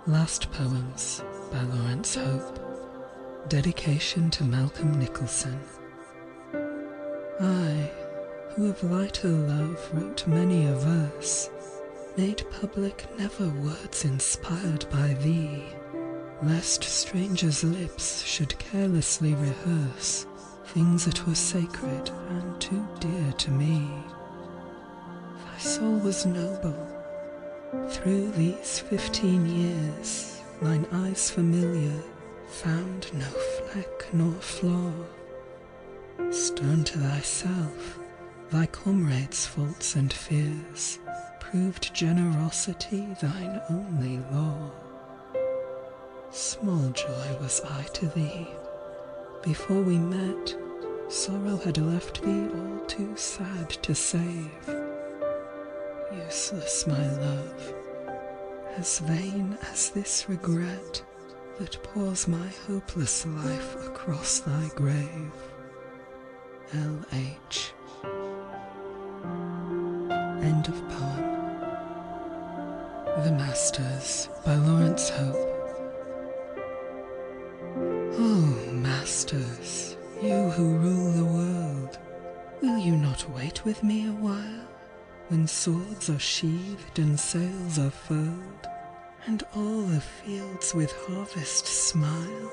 Last Poems by Laurence Hope. Dedication to Malcolm Nicholson. I, who of lighter love wrote many a verse, made public never words inspired by thee, lest strangers' lips should carelessly rehearse things that were sacred and too dear to me. Thy soul was noble. Through these 15 years, mine eyes familiar found no fleck nor flaw. Stern to thyself, thy comrades' faults and fears proved generosity thine only law. Small joy was I to thee. Before we met, sorrow had left thee all too sad to save. Useless, my love, as vain as this regret that pours my hopeless life across thy grave. L.H. End of poem. The Masters by Laurence Hope. Oh, masters, you who rule the world, will you not wait with me a while? When swords are sheathed and sails are furled, and all the fields with harvest smile?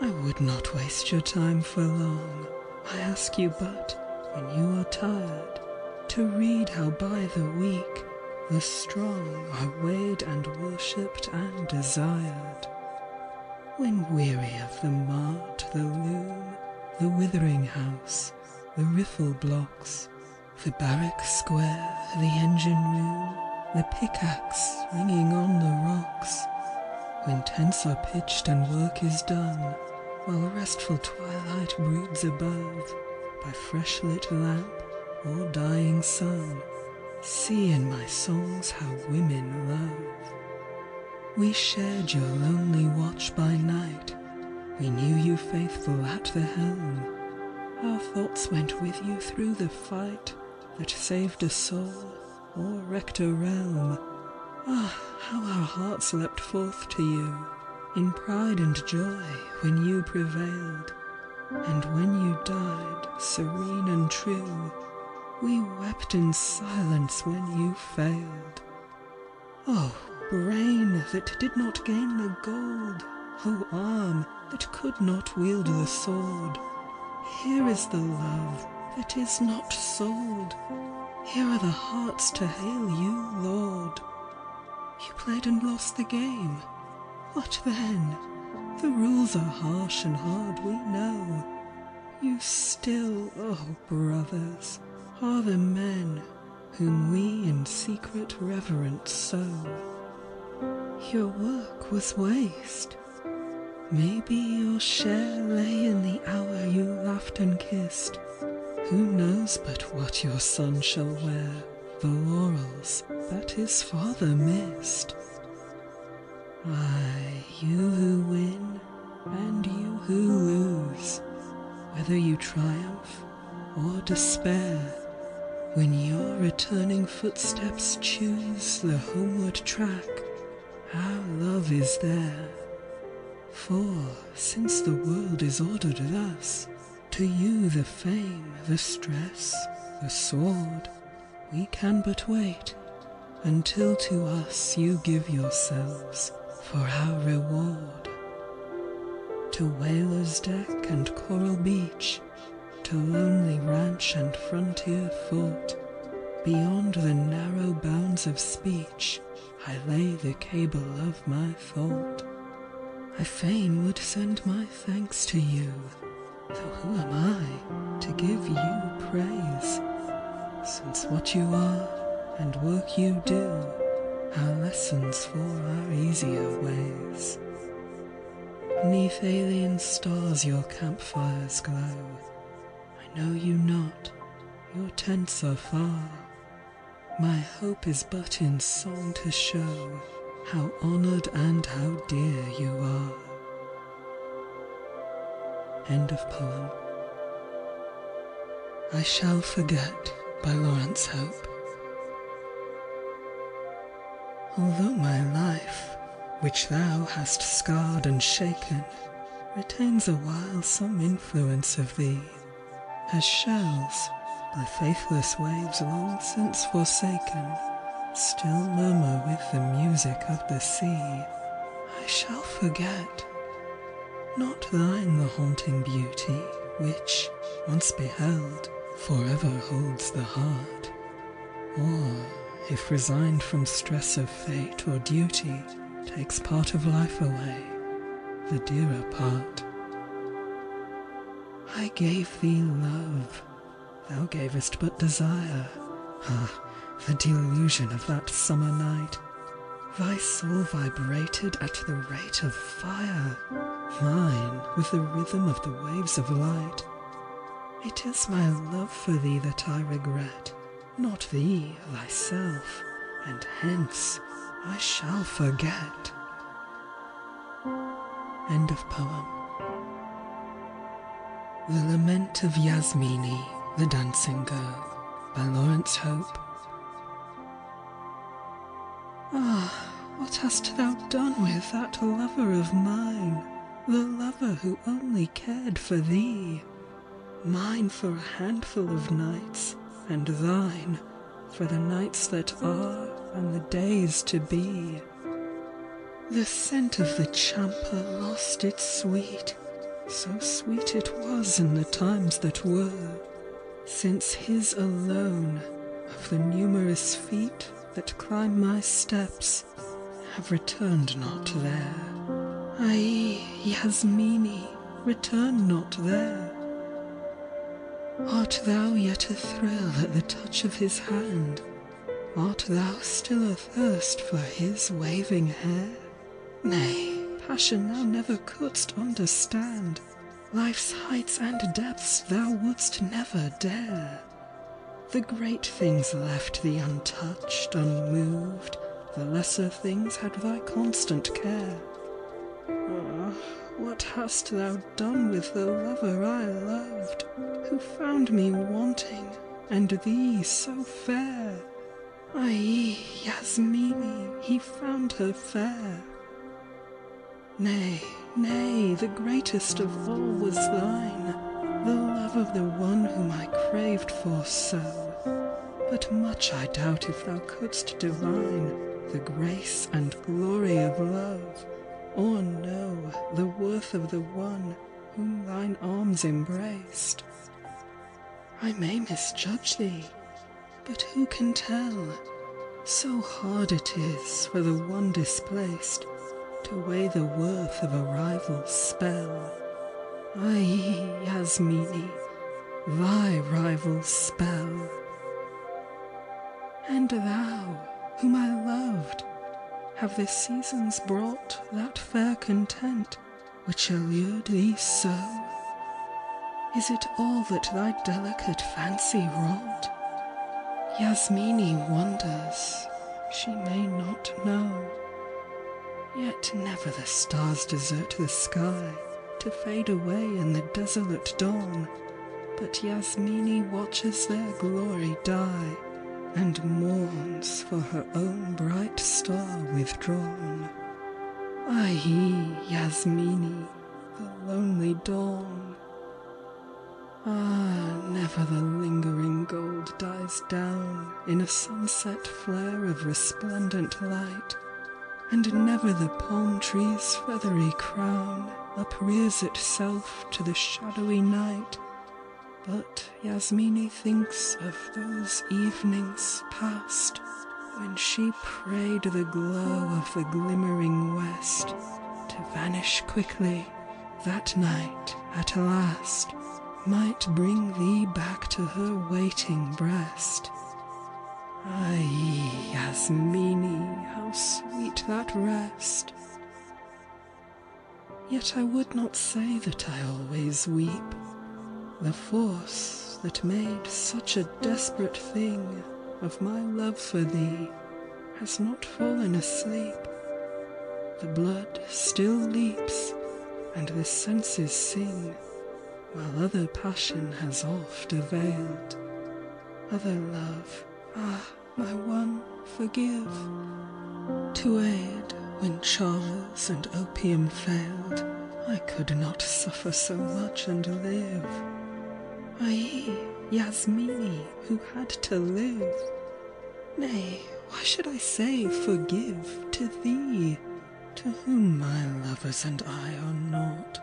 I would not waste your time for long. I ask you but, when you are tired, to read how by the weak the strong are weighed and worshipped and desired. When weary of the mart, the loom, the withering house, the riffle blocks, the barrack square, the engine room, the pickaxe ringing on the rocks, when tents are pitched and work is done, while restful twilight broods above, by fresh lit lamp or dying sun, see in my songs how women love. We shared your lonely watch by night, we knew you faithful at the helm, our thoughts went with you through the fight that saved a soul or wrecked a realm. Ah, how our hearts leapt forth to you, in pride and joy when you prevailed, and when you died, serene and true, we wept in silence when you failed. Oh, brain that did not gain the gold, oh arm that could not wield the sword, here is the love that is not sold. Here are the hearts to hail you, Lord. You played and lost the game. What then? The rules are harsh and hard, we know. You still, oh brothers, are the men whom we in secret reverence so. Your work was waste. Maybe your share lay in the hour you laughed and kissed. Who knows but what your son shall wear, the laurels that his father missed? Ay, you who win, and you who lose, whether you triumph or despair, when your returning footsteps choose the homeward track, our love is there. For, since the world is ordered thus, to you the fame, the stress, the sword, we can but wait, until to us you give yourselves for our reward. To whaler's deck and coral beach, to lonely ranch and frontier fort, beyond the narrow bounds of speech, I lay the cable of my thought. I fain would send my thanks to you, though who am I to give you praise, since what you are and work you do are lessons for our easier ways. 'Neath alien stars your campfires glow, I know you not, your tents are far, my hope is but in song to show how honoured and how dear you are. End of poem. I Shall Forget by Laurence Hope. Although my life which thou hast scarred and shaken, retains a while some influence of thee, as shells, by faithless waves long since forsaken, still murmur with the music of the sea. I shall forget, not thine the haunting beauty, which, once beheld, forever holds the heart, or, if resigned from stress of fate or duty, takes part of life away, the dearer part. I gave thee love, thou gavest but desire. Ah, the delusion of that summer night! Thy soul vibrated at the rate of fire, mine with the rhythm of the waves of light. It is my love for thee that I regret, not thee, thyself, and hence I shall forget. End of poem. The Lament of Yasmini, the Dancing Girl, by Laurence Hope. Ah, what hast thou done with that lover of mine, the lover who only cared for thee? Mine for a handful of nights, and thine for the nights that are and the days to be. The scent of the champer lost its sweet, so sweet it was in the times that were, since his alone, of the numerous feet that climb my steps, have returned not there. Aye, Yasmini, return not there. Art thou yet athrill at the touch of his hand? Art thou still athirst for his waving hair? Nay, passion thou never couldst understand. Life's heights and depths thou wouldst never dare. The great things left thee untouched, unmoved, the lesser things had thy constant care. Ah, what hast thou done with the lover I loved, who found me wanting, and thee so fair? Aye, Yasmini, he found her fair. Nay, nay, the greatest of all was thine, the love of the one whom I craved for so. But much I doubt if thou couldst divine the grace and glory of love, or know the worth of the one whom thine arms embraced. I may misjudge thee, but who can tell? So hard it is for the one displaced to weigh the worth of a rival's spell. Aye, Yasmini, thy rival's spell. And thou, whom I loved, have the seasons brought that fair content which allured thee so? Is it all that thy delicate fancy wrought? Yasmini wonders, she may not know. Yet never the stars desert the sky to fade away in the desolate dawn, but Yasmini watches their glory die, and mourns for her own bright star withdrawn. Aye, Yasmini, the lonely dawn. Ah, never the lingering gold dies down in a sunset flare of resplendent light, and never the palm tree's feathery crown uprears itself to the shadowy night. But Yasmini thinks of those evenings past, when she prayed the glow of the glimmering west to vanish quickly, that night at last might bring thee back to her waiting breast. Aye, Yasmini, how sweet that rest! Yet I would not say that I always weep. The force that made such a desperate thing of my love for thee has not fallen asleep. The blood still leaps, and the senses sing, while other passion has oft availed. Other love, ah, my one, forgive, to aid When Charles and opium failed, I could not suffer so much and live. I, Yasmini, who had to live. Nay, why should I say forgive to thee, to whom my lovers and I are naught,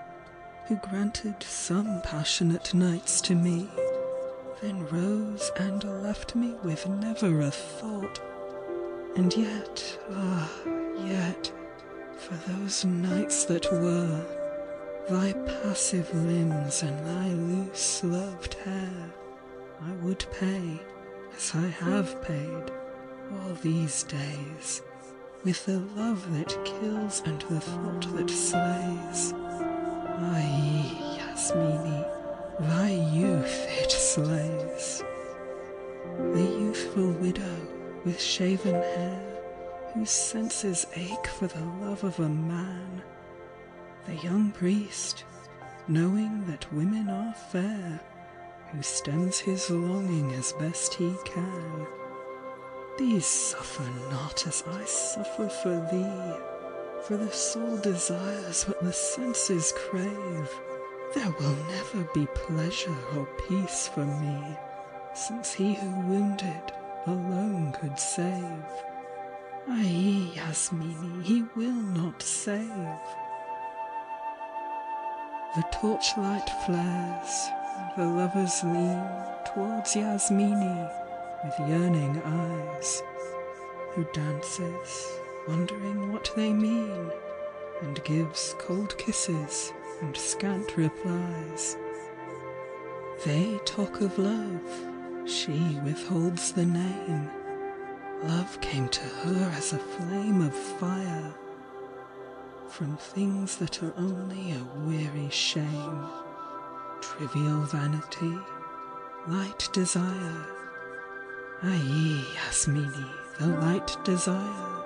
who granted some passionate nights to me, then rose and left me with never a thought. And yet, yet, for those nights that were, thy passive limbs and thy loose loved hair, I would pay, as I have paid, all these days, with the love that kills and the thought that slays. Aye, Yasmini, thy youth it slays. The youthful widow with shaven hair, whose senses ache for the love of a man. The young priest, knowing that women are fair, who stems his longing as best he can. These suffer not as I suffer for thee, for the soul desires what the senses crave. There will never be pleasure or peace for me, since he who wounded alone could save. Aye, Yasmini, he will not save. The torchlight flares, and the lovers lean towards Yasmini with yearning eyes, who dances, wondering what they mean, and gives cold kisses and scant replies. They talk of love, she withholds the name. Love came to her as a flame of fire, from things that are only a weary shame, trivial vanity, light desire. Aye, Yasmini, the light desire.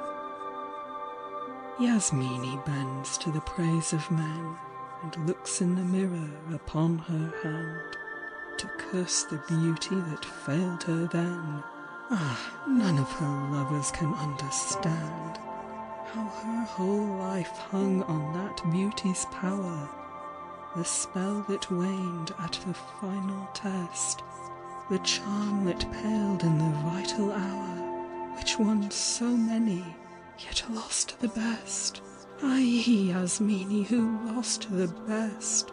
Yasmini bends to the praise of men, and looks in the mirror upon her hand, to curse the beauty that failed her then. Ah, none of her lovers can understand how her whole life hung on that beauty's power, the spell that waned at the final test, the charm that paled in the vital hour, which won so many, yet lost the best. Aye, Yasmini, who lost the best.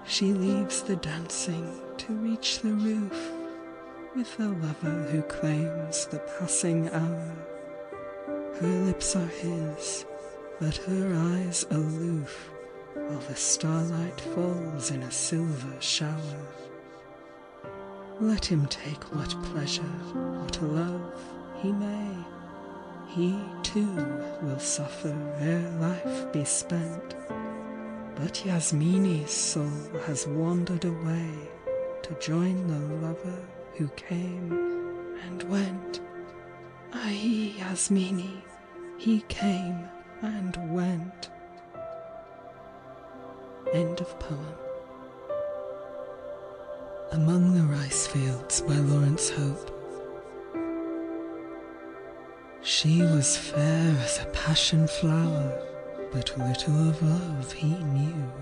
She leaves the dancing to reach the roof, with the lover who claims the passing hour. Her lips are his, but her eyes aloof, while the starlight falls in a silver shower. Let him take what pleasure, what love he may. He too will suffer ere life be spent. But Yasmini's soul has wandered away to join the lover who came and went. Aye, Yasmini, he came and went. End of poem. Among the Rice Fields by Laurence Hope. She was fair as a passion flower, but little of love he knew.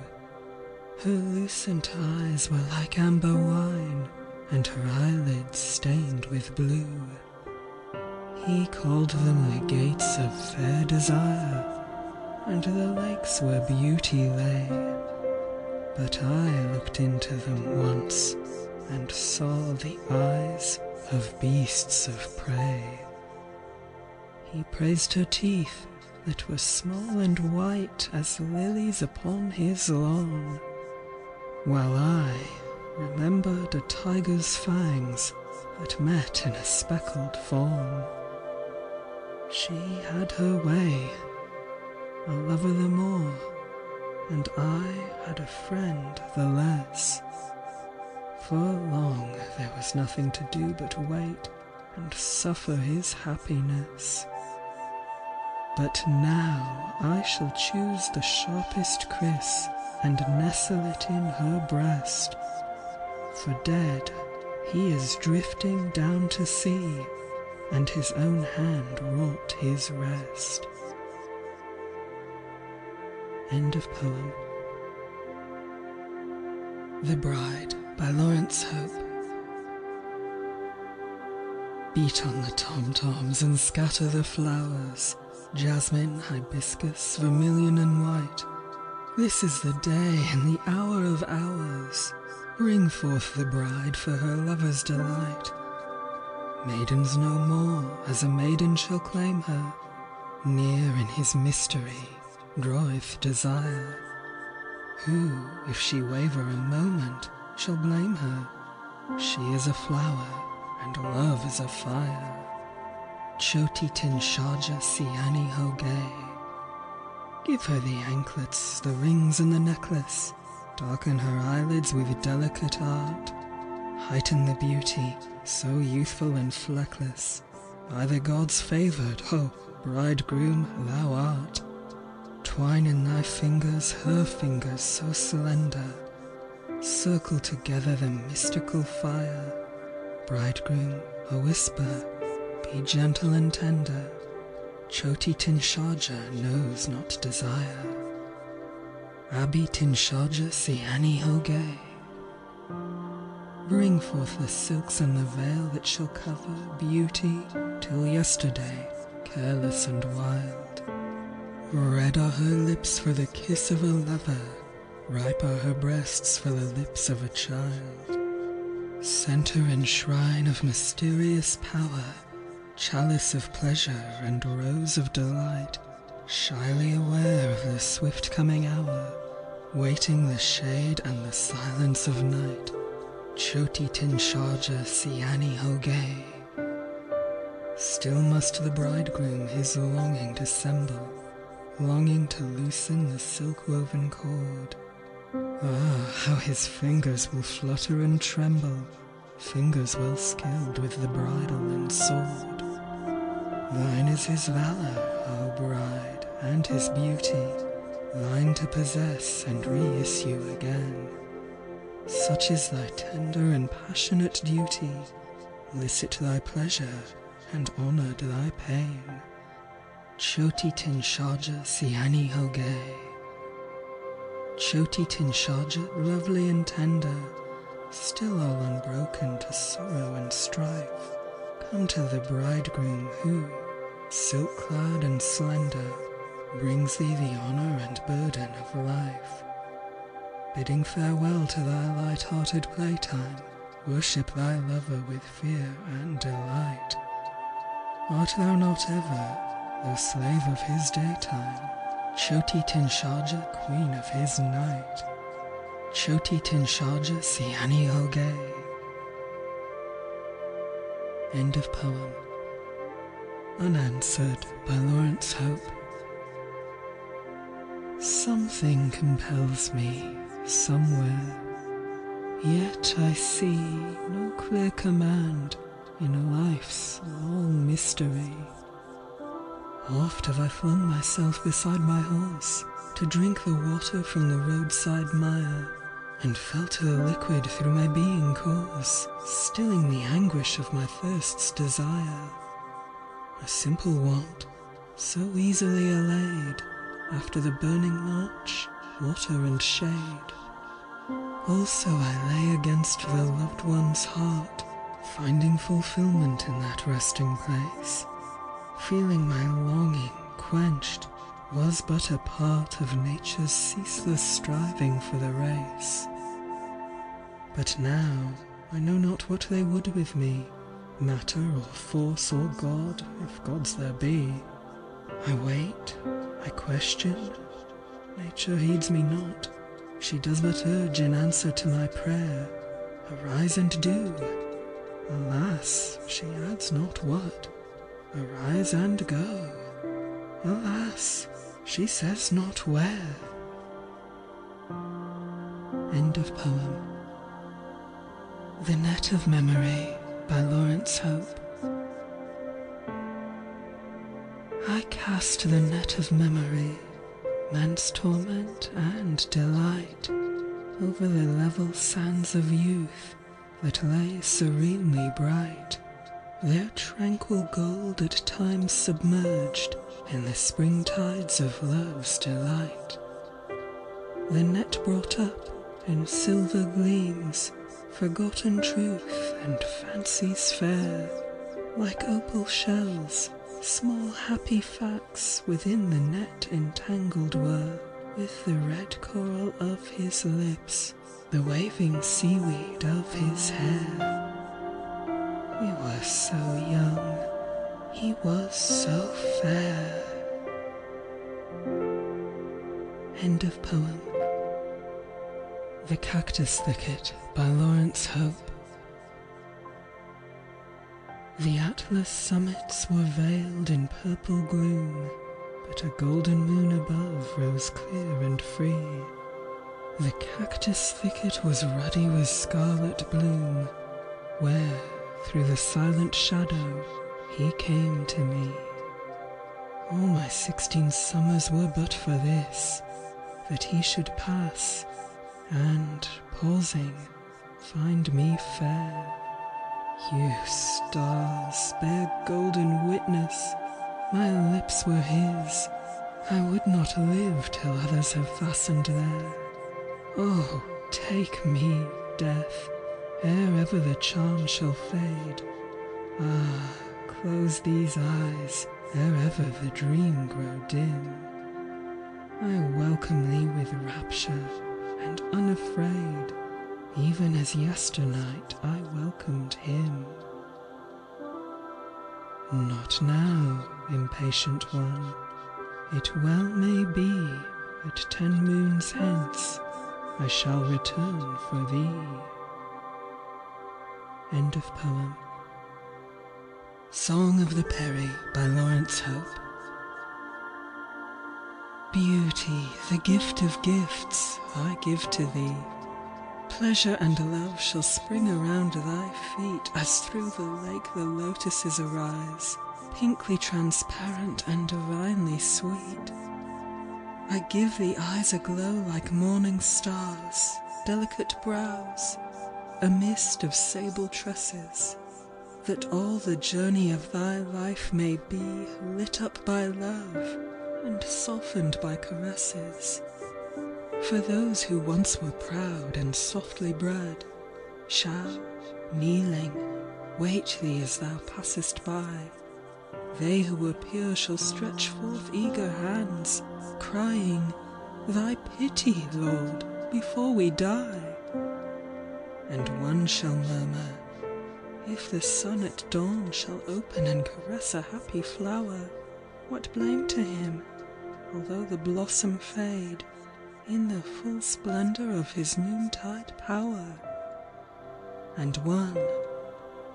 Her lucent eyes were like amber wine, and her eyelids stained with blue. He called them the gates of fair desire, and the lakes where beauty lay. But I looked into them once, and saw the eyes of beasts of prey. He praised her teeth, that were small and white as lilies upon his lawn, while I remembered a tiger's fangs that met in a speckled fawn. She had her way, a lover the more, and I had a friend the less. For long there was nothing to do but wait and suffer his happiness. But now I shall choose the sharpest kriss and nestle it in her breast. For dead he is drifting down to sea, and his own hand wrought his rest. End of poem. The Bride by Laurence Hope. Beat on the tom-toms and scatter the flowers, jasmine, hibiscus, vermilion and white. This is the day and the hour of hours. Bring forth the bride for her lover's delight. Maidens no more, as a maiden shall claim her. Near in his mystery draweth desire. Who, if she waver a moment, shall blame her? She is a flower, and love is a fire. Choti tin shaja siani ho gay. Give her the anklets, the rings and the necklace. Darken her eyelids with delicate art. Heighten the beauty, so youthful and fleckless. By the gods favoured, ho, bridegroom thou art. Twine in thy fingers her fingers so slender. Circle together the mystical fire. Bridegroom, a whisper, be gentle and tender. Choti tin shaja knows not desire. Abi tin shaja siani ho gay. Bring forth the silks and the veil that shall cover beauty till yesterday, careless and wild. Red are her lips for the kiss of a lover, ripe are her breasts for the lips of a child. Centre and shrine of mysterious power, chalice of pleasure and rose of delight, shyly aware of the swift coming hour, waiting the shade and the silence of night. Choti tin shaja siani ho gay. Still must the bridegroom his longing dissemble, longing to loosen the silk-woven cord. Ah, how his fingers will flutter and tremble, fingers well skilled with the bridle and sword. Thine is his valour, O bride, and his beauty, thine to possess and reissue again. Such is thy tender and passionate duty, licit thy pleasure, and honoured thy pain. Choti tin shaja siani ho gay. Choti tin shaja, lovely and tender, still all unbroken to sorrow and strife, come to the bridegroom who, silk-clad and slender, brings thee the honour and burden of life. Bidding farewell to thy light-hearted playtime, worship thy lover with fear and delight. Art thou not ever, though slave of his daytime, Choti tin shaja, queen of his night? Choti tin shaja siani ho gay. End of poem. Unanswered by Laurence Hope. Something compels me somewhere, yet I see no clear command in life's long mystery. Oft have I flung myself beside my horse to drink the water from the roadside mire, and felt her liquid through my being course, stilling the anguish of my thirst's desire. A simple want, so easily allayed, after the burning march, water and shade. Also I lay against the loved one's heart, finding fulfillment in that resting place. Feeling my longing quenched was but a part of nature's ceaseless striving for the race. But now I know not what they would with me, matter or force or God, if gods there be. I wait, I question, nature heeds me not, she does but urge in answer to my prayer, arise and do. Alas, she adds not what, arise and go. Alas, she says not where. End of poem. The Net of Memory by Laurence Hope. I cast the net of memory, man's torment and delight, over the level sands of youth that lay serenely bright, their tranquil gold at times submerged in the spring tides of love's delight. the net brought up in silver gleams, forgotten truth and fancies fair, like opal shells, small happy facts within the net entangled were, with the red coral of his lips, the waving seaweed of his hair. We were so young, he was so fair. End of poem. The Cactus Thicket by Laurence Hope. The Atlas summits were veiled in purple gloom, but a golden moon above rose clear and free. The cactus thicket was ruddy with scarlet bloom, where, through the silent shadow, he came to me. All my 16 summers were but for this, that he should pass, and, pausing, find me fair. You stars, bear golden witness, my lips were his. I would not live till others have fastened there. Oh, take me, death, ere ever the charm shall fade. Ah, close these eyes, ere ever the dream grow dim. I welcome thee with rapture, and unafraid, even as yesternight I welcomed him. Not now, impatient one, it well may be that 10 moons hence I shall return for thee. End of poem. Song of the Peri by Laurence Hope. Beauty, the gift of gifts, I give to thee. Pleasure and love shall spring around thy feet, as through the lake the lotuses arise, pinkly transparent and divinely sweet. I give thee eyes aglow like morning stars, delicate brows, a mist of sable tresses, that all the journey of thy life may be lit up by love and softened by caresses. For those who once were proud and softly bred shall, kneeling, wait thee as thou passest by. They who were pure shall stretch forth eager hands, crying, Thy pity, Lord, before we die. And one shall murmur, If the sun at dawn shall open and caress a happy flower, what blame to him, although the blossom fade in the full splendor of his noontide power? And one,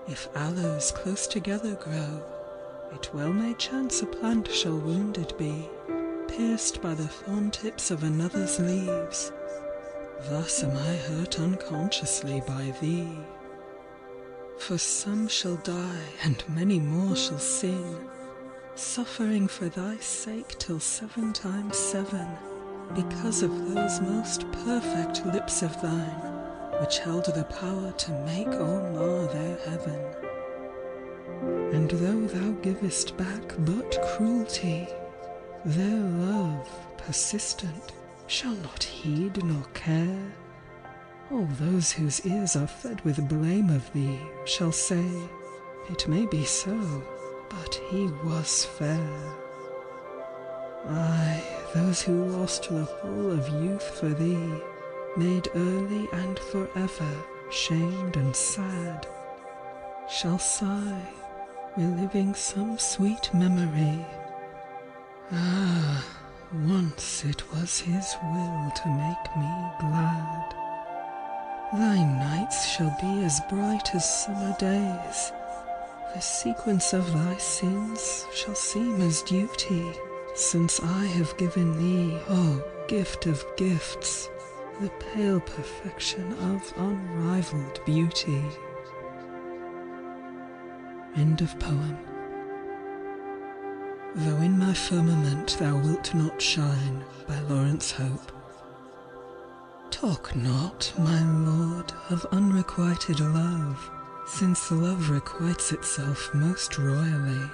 if aloes close together grow, it well may chance a plant shall wounded be, pierced by the thorn tips of another's leaves. Thus am I hurt unconsciously by thee. For some shall die, and many more shall sing, suffering for thy sake till 7 times 7, because of those most perfect lips of thine, which held the power to make or mar their heaven. And though thou givest back but cruelty, their love, persistent, shall not heed nor care. All those whose ears are fed with blame of thee shall say, It may be so, but he was fair. Ay, those who lost the whole of youth for thee, made early and forever shamed and sad, shall sigh, reliving some sweet memory. Ah, once it was his will to make me glad. Thy nights shall be as bright as summer days, the sequence of thy sins shall seem as duty, since I have given thee, O gift of gifts, the pale perfection of unrivaled beauty. End of poem. Though in my firmament thou wilt not shine, by Laurence Hope. Talk not, my lord, of unrequited love, since love requites itself most royally.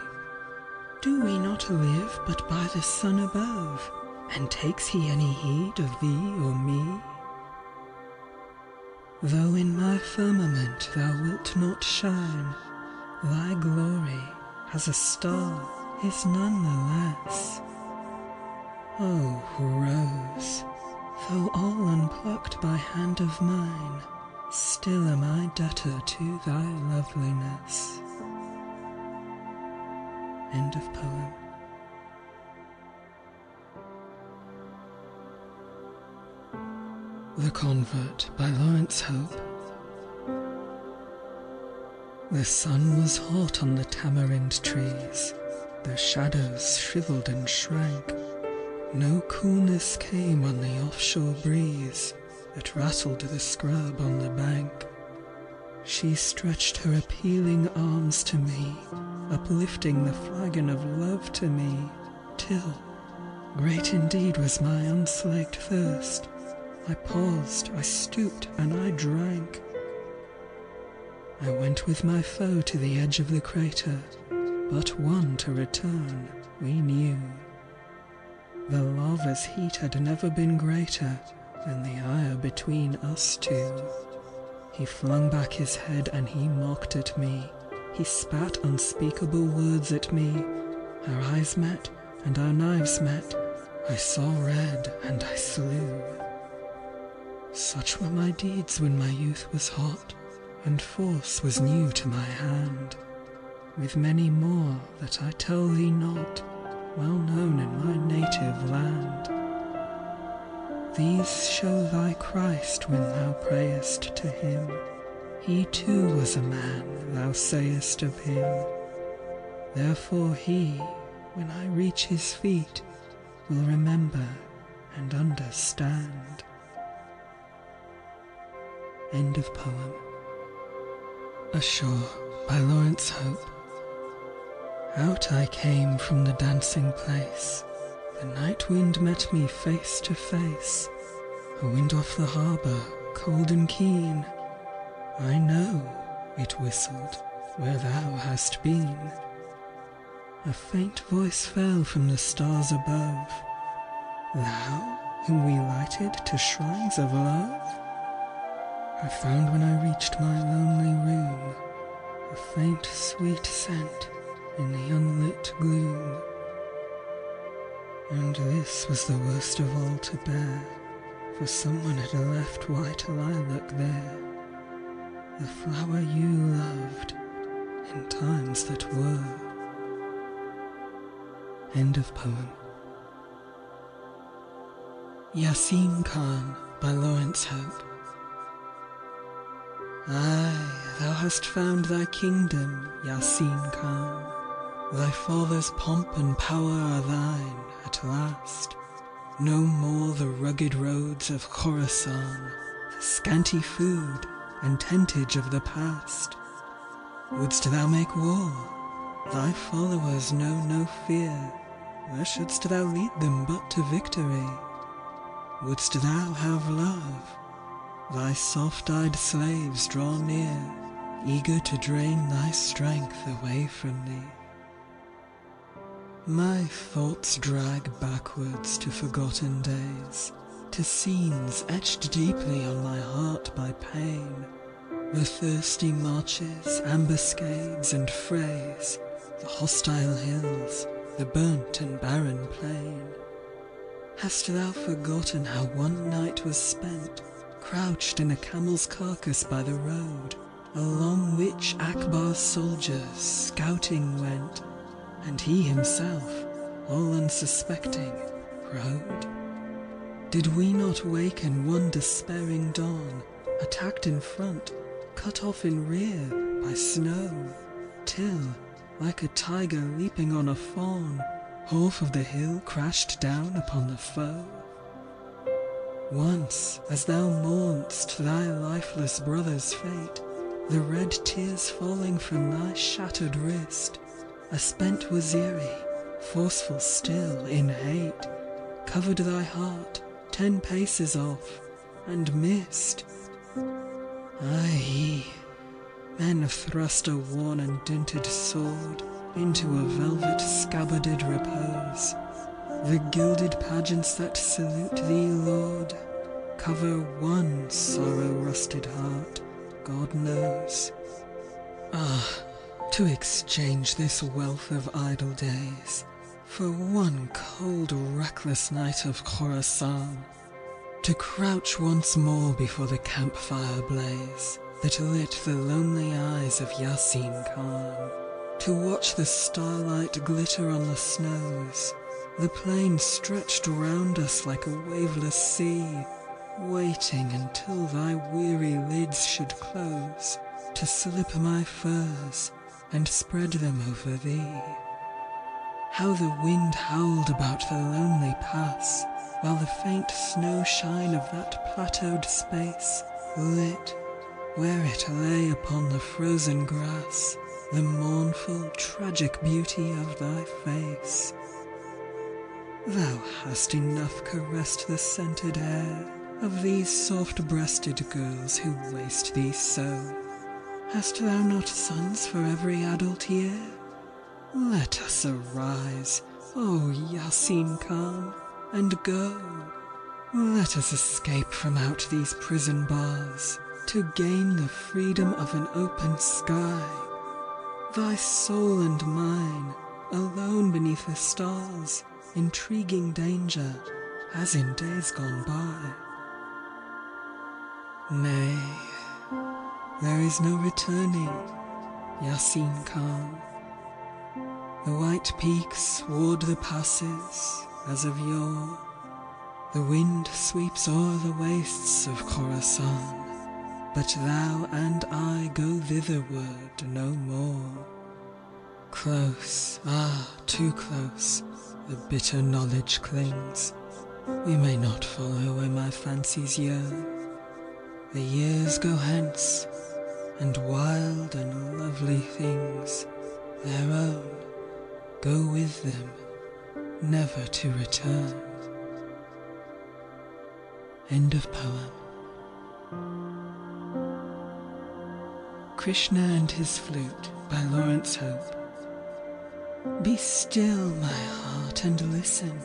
Do we not live but by the sun above, and takes he any heed of thee or me? Though in my firmament thou wilt not shine, thy glory as a star is none the less. O rose, though all unplucked by hand of mine, still am I debtor to thy loveliness. End of poem. The Convert by Laurence Hope. The sun was hot on the tamarind trees, their shadows shriveled and shrank. No coolness came on the offshore breeze that rattled the scrub on the bank. She stretched her appealing arms to me, uplifting the flagon of love to me, till, great indeed was my unslaked thirst, I paused, I stooped, and I drank. I went with my foe to the edge of the crater, but one to return, we knew. The lava's heat had never been greater than the ire between us two. He flung back his head and he mocked at me. He spat unspeakable words at me. Our eyes met, and our knives met. I saw red, and I slew. Such were my deeds when my youth was hot, and force was new to my hand, with many more that I tell thee not, well known in my native land. These show thy Christ when thou prayest to him. He too was a man, thou sayest of him. Therefore he, when I reach his feet, will remember and understand. End of poem. Ashore by Laurence Hope. Out I came from the dancing place. The night wind met me face to face. A wind off the harbour, cold and keen. I know, it whistled, where thou hast been. A faint voice fell from the stars above. Thou, whom we lighted to shrines of love? I found when I reached my lonely room a faint sweet scent in the unlit gloom. And this was the worst of all to bear, for someone had left white lilac there, the flower you loved in times that were. End of poem. Yasin Khan by Laurence Hope. Aye, thou hast found thy kingdom, Yasin Khan. Thy father's pomp and power are thine at last. No more the rugged roads of Khorasan, the scanty food and tentage of the past. Wouldst thou make war? Thy followers know no fear. Where shouldst thou lead them but to victory? Wouldst thou have love? Thy soft-eyed slaves draw near, eager to drain thy strength away from thee. My thoughts drag backwards to forgotten days, to scenes etched deeply on my heart by pain. The thirsty marches, ambuscades and frays, the hostile hills, the burnt and barren plain. Hast thou forgotten how one night was spent, crouched in a camel's carcass by the road, along which Akbar's soldiers scouting went, and he himself, all unsuspecting, rode? Did we not waken one despairing dawn, attacked in front, cut off in rear by snow, till, like a tiger leaping on a fawn, half of the hill crashed down upon the foe? Once, as thou mourn'st thy lifeless brother's fate, the red tears falling from thy shattered wrist, a spent Waziri, forceful still in hate, covered thy heart 10 paces off, and missed. Aye, men thrust a worn and dinted sword into a velvet scabbarded repose, The gilded pageants that salute thee, Lord, cover one sorrow-rusted heart, God knows. Ah, to exchange this wealth of idle days for one cold, reckless night of Khorasan, to crouch once more before the campfire blaze that lit the lonely eyes of Yasin Khan, to watch the starlight glitter on the snows, the plain stretched around us like a waveless sea, waiting until thy weary lids should close, to slip my furs and spread them over thee. How the wind howled about the lonely pass, while the faint snow shine of that plateaued space lit, where it lay upon the frozen grass, the mournful, tragic beauty of thy face. Thou hast enough caressed the scented air of these soft-breasted girls who waste thee so. Hast thou not sons for every adult year? Let us arise, O Yasin Khan, and go. Let us escape from out these prison bars, to gain the freedom of an open sky. Thy soul and mine, alone beneath the stars, intriguing danger, as in days gone by. Nay, there is no returning, Yasin Khan. The white peaks ward the passes, as of yore. The wind sweeps o'er the wastes of Khorasan, but thou and I go thitherward no more. Close, ah, too close, the bitter knowledge clings. We may not follow where my fancies yearn. The years go hence, and wild and lovely things, their own, go with them, never to return. End of poem. Krishna and His Flute by Laurence Hope. Be still, my heart, and listen,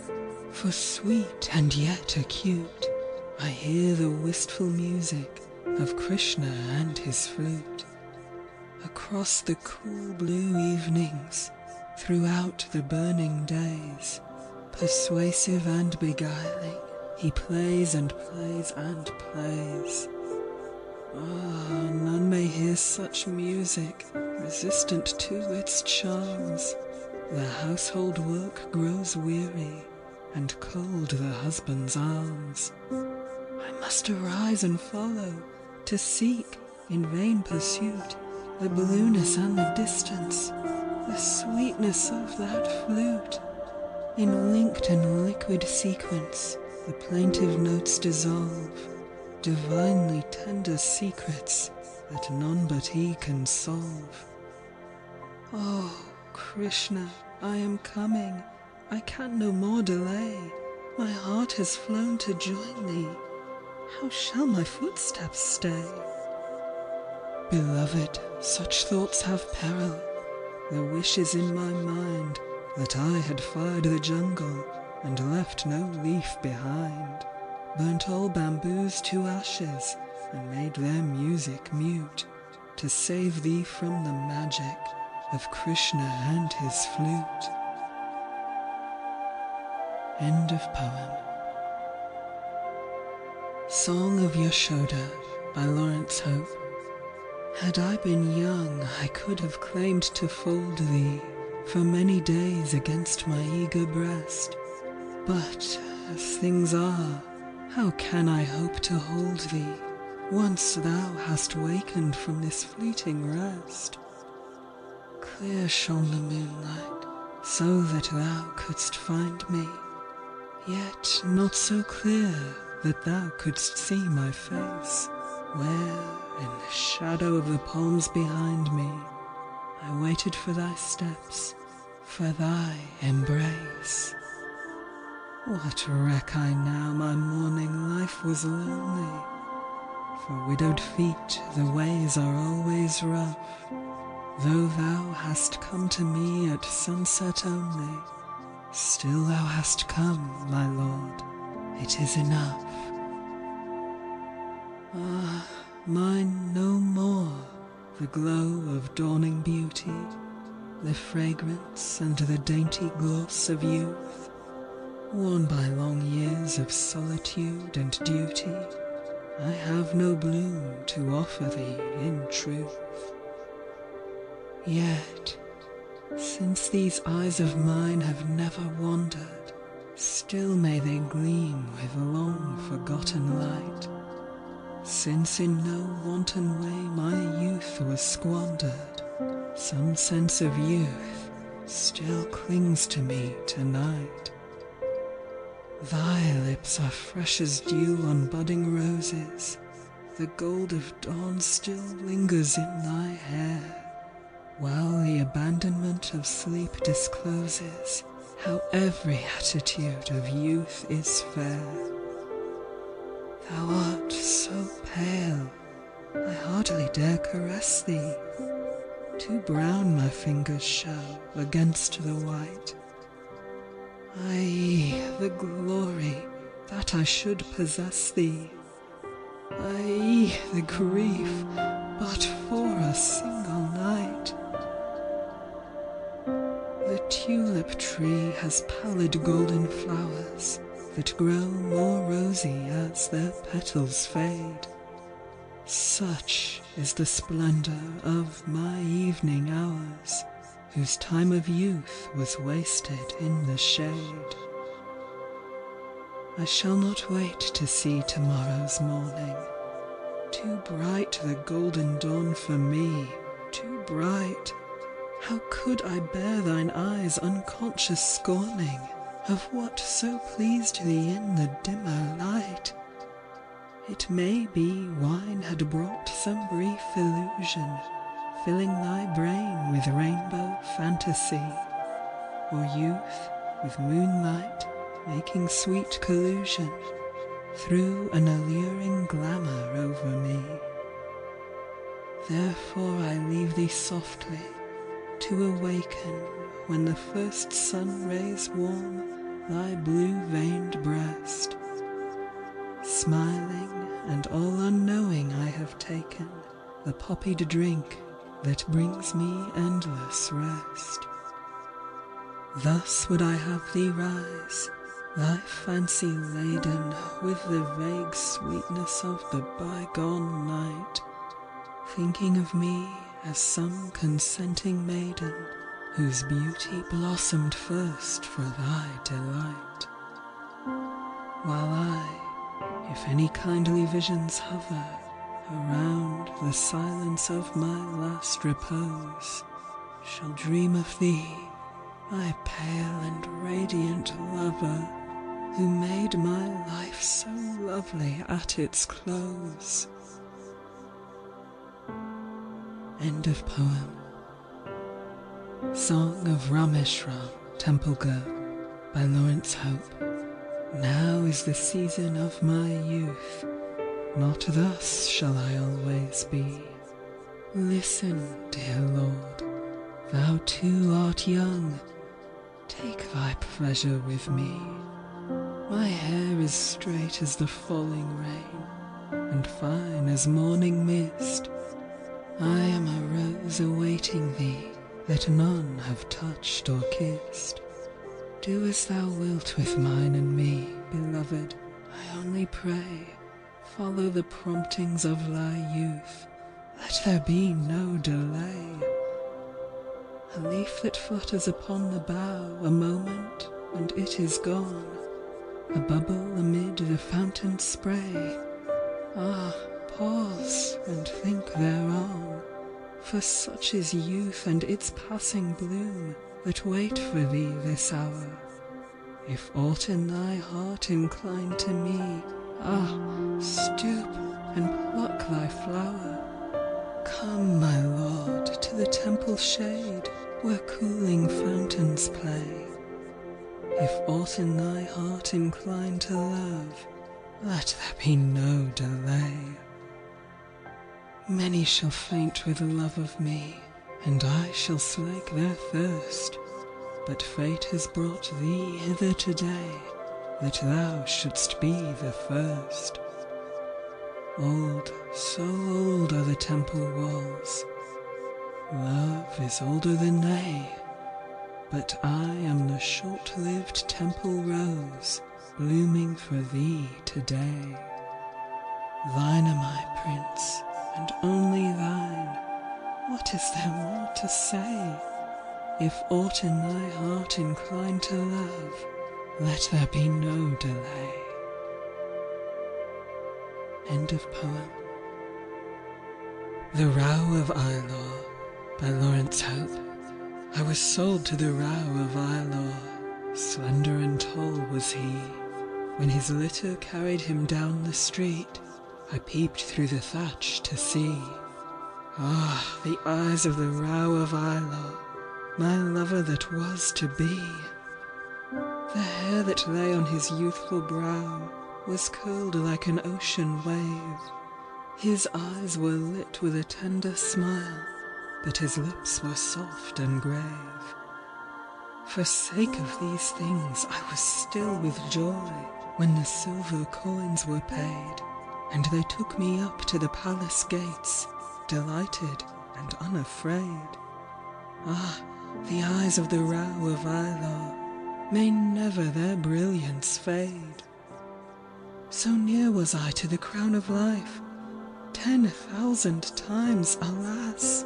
for sweet and yet acute I hear the wistful music of Krishna and his flute. Across the cool blue evenings, throughout the burning days, persuasive and beguiling, he plays and plays and plays. Ah, none may hear such music, resistant to its charms. The household work grows weary, and cold the husband's arms. I must arise and follow, to seek, in vain pursuit, the blueness and the distance, the sweetness of that flute. In linked and liquid sequence, the plaintive notes dissolve, divinely tender secrets that none but he can solve. Oh, Krishna, I am coming, I can no more delay. My heart has flown to join thee, how shall my footsteps stay? Beloved, such thoughts have peril. The wish is in my mind that I had fired the jungle and left no leaf behind, burnt all bamboos to ashes and made their music mute, to save thee from the magic of Krishna and his flute. End of poem. Song of Yashoda by Laurence Hope. Had I been young, I could have claimed to fold thee for many days against my eager breast. But, as things are, how can I hope to hold thee, once thou hast wakened from this fleeting rest? Clear shone the moonlight, so that thou couldst find me, yet not so clear that thou couldst see my face, where, in the shadow of the palms behind me, I waited for thy steps, for thy embrace. What reck I now my morning life was lonely? For widowed feet the ways are always rough, though thou hast come to me at sunset only, Still thou hast come, my lord, it is enough. Ah, mine no more the glow of dawning beauty, the fragrance and the dainty gloss of youth, worn by long years of solitude and duty. I have no bloom to offer thee in truth. Yet, since these eyes of mine have never wandered, still may they gleam with long forgotten light. Since in no wanton way my youth was squandered, some sense of youth still clings to me tonight. Thy lips are fresh as dew on budding roses, the gold of dawn still lingers in thy hair, while the abandonment of sleep discloses how every attitude of youth is fair. Thou art so pale, I hardly dare caress thee. Too brown my fingers show against the white. Aye, the glory that I should possess thee. Aye, the grief but for a single night. The tulip tree has pallid golden flowers that grow more rosy as their petals fade. Such is the splendor of my evening hours, whose time of youth was wasted in the shade. I shall not wait to see tomorrow's morning. Too bright the golden dawn for me, too bright. How could I bear thine eyes' unconscious scorning of what so pleased thee in the dimmer light? It may be wine had brought some brief illusion, filling thy brain with rainbow fantasy, or youth with moonlight making sweet collusion, threw an alluring glamour over me. Therefore I leave thee softly, to awaken when the first sun rays warm thy blue-veined breast. Smiling and all unknowing I have taken the poppied drink that brings me endless rest. Thus would I have thee rise, thy fancy laden with the vague sweetness of the bygone night, thinking of me as some consenting maiden whose beauty blossomed first for thy delight. While I, if any kindly visions hover around the silence of my last repose, shall dream of thee, my pale and radiant lover, who made my life so lovely at its close. End of poem. Song of Rameshram, Temple Girl, by Laurence Hope. Now is the season of my youth, not thus shall I always be. Listen, dear Lord, thou too art young, take thy pleasure with me. My hair is straight as the falling rain, and fine as morning mist. I am a rose awaiting thee, that none have touched or kissed. Do as thou wilt with mine and me, beloved, I only pray, follow the promptings of thy youth, let there be no delay. A leaf that flutters upon the bough a moment, and it is gone, a bubble amid the fountain's spray. Ah, pause and think thereon, for such is youth and its passing bloom that wait for thee this hour. If aught in thy heart incline to me, ah, stoop and pluck thy flower. Come, my lord, to the temple shade, where cooling fountains play. If aught in thy heart incline to love, let there be no delay. Many shall faint with love of me, and I shall slake their thirst. but fate has brought thee hither today, that thou shouldst be the first. Old, so old are the temple walls. Love is older than they, but I am the short-lived temple rose, blooming for thee today. Thine am I, Prince, and only thine. What is there more to say? If aught in thy heart incline to love, let there be no delay. End of poem. The Row of Islor by Laurence Hope. I was sold to the Row of Islor, slender and tall was he. When his litter carried him down the street, I peeped through the thatch to see. Ah, the eyes of the Row of Islor, my lover that was to be. The hair that lay on his youthful brow was curled like an ocean wave. His eyes were lit with a tender smile, but his lips were soft and grave. For sake of these things I was still with joy when the silver coins were paid, and they took me up to the palace gates, delighted and unafraid. Ah, the eyes of the Row of Islor, may never their brilliance fade. So near was I to the crown of life, 10,000 times, alas!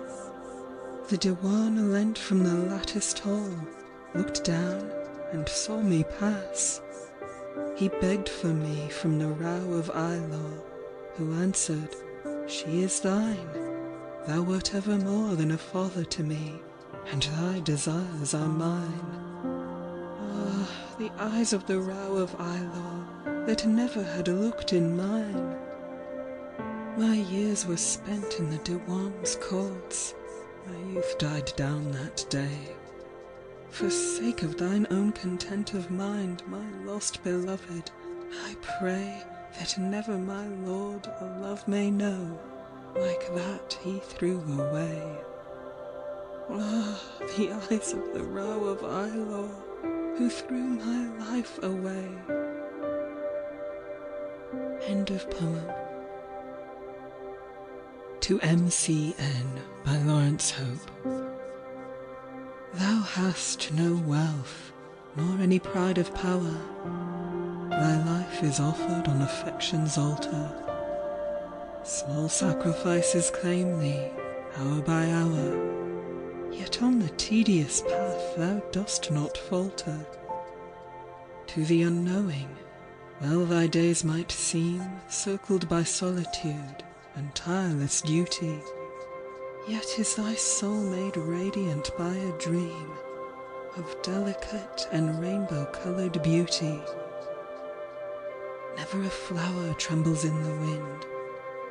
The Dewan leant from the latticed hall, looked down, and saw me pass. He begged for me from the Row of Islor, who answered, She is thine. Thou wert ever more than a father to me, and thy desires are mine. Ah, the eyes of the Row of Islor, that never had looked in mine. My years were spent in the Dewan's courts, my youth died down that day. For sake of thine own content of mind, my lost beloved, I pray that never my lord a love may know, like that he threw away. Ah, the eyes of the Row of Islor, who threw my life away. End of poem. To M.C.N. by Laurence Hope. Thou hast no wealth, nor any pride of power. Thy life is offered on affection's altar. Small sacrifices claim thee, hour by hour, yet on the tedious path thou dost not falter. To the unknowing, well thy days might seem circled by solitude and tireless duty, yet is thy soul made radiant by a dream of delicate and rainbow-coloured beauty. Never a flower trembles in the wind,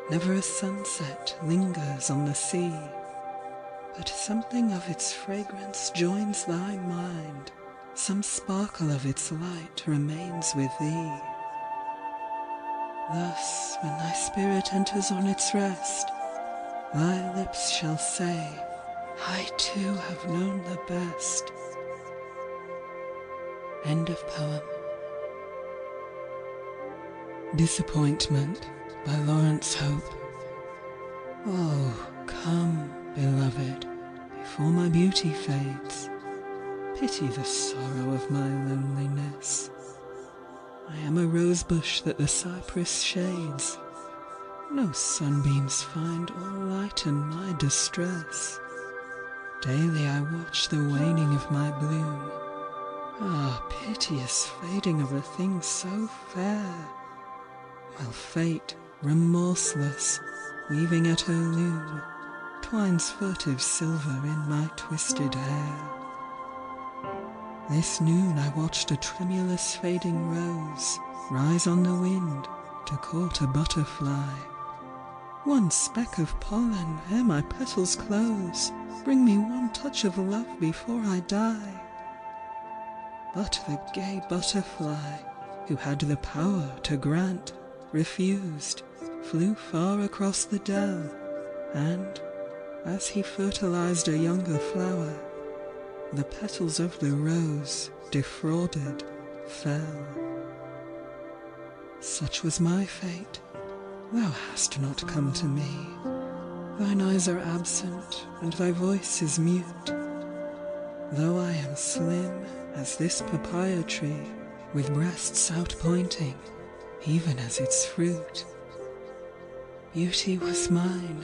never a sunset lingers on the sea, but something of its fragrance joins thy mind, some sparkle of its light remains with thee. Thus, when thy spirit enters on its rest, thy lips shall say, I too have known the best. End of poem. Disappointment by Laurence Hope. Oh, come, beloved, before my beauty fades, pity the sorrow of my loneliness. I am a rosebush that the cypress shades. No sunbeams find or lighten my distress. Daily I watch the waning of my bloom. Ah, piteous fading of a thing so fair, while fate, remorseless, weaving at her loom, twines furtive silver in my twisted hair. This noon I watched a tremulous fading rose rise on the wind to court a butterfly. One speck of pollen ere my petals close, bring me one touch of love before I die. But the gay butterfly, who had the power to grant, refused, flew far across the dell, and, as he fertilized a younger flower, the petals of the rose, defrauded, fell. Such was my fate. Thou hast not come to me. Thine eyes are absent, and thy voice is mute. Though I am slim as this papaya tree, with breasts out-pointing, even as its fruit. Beauty was mine,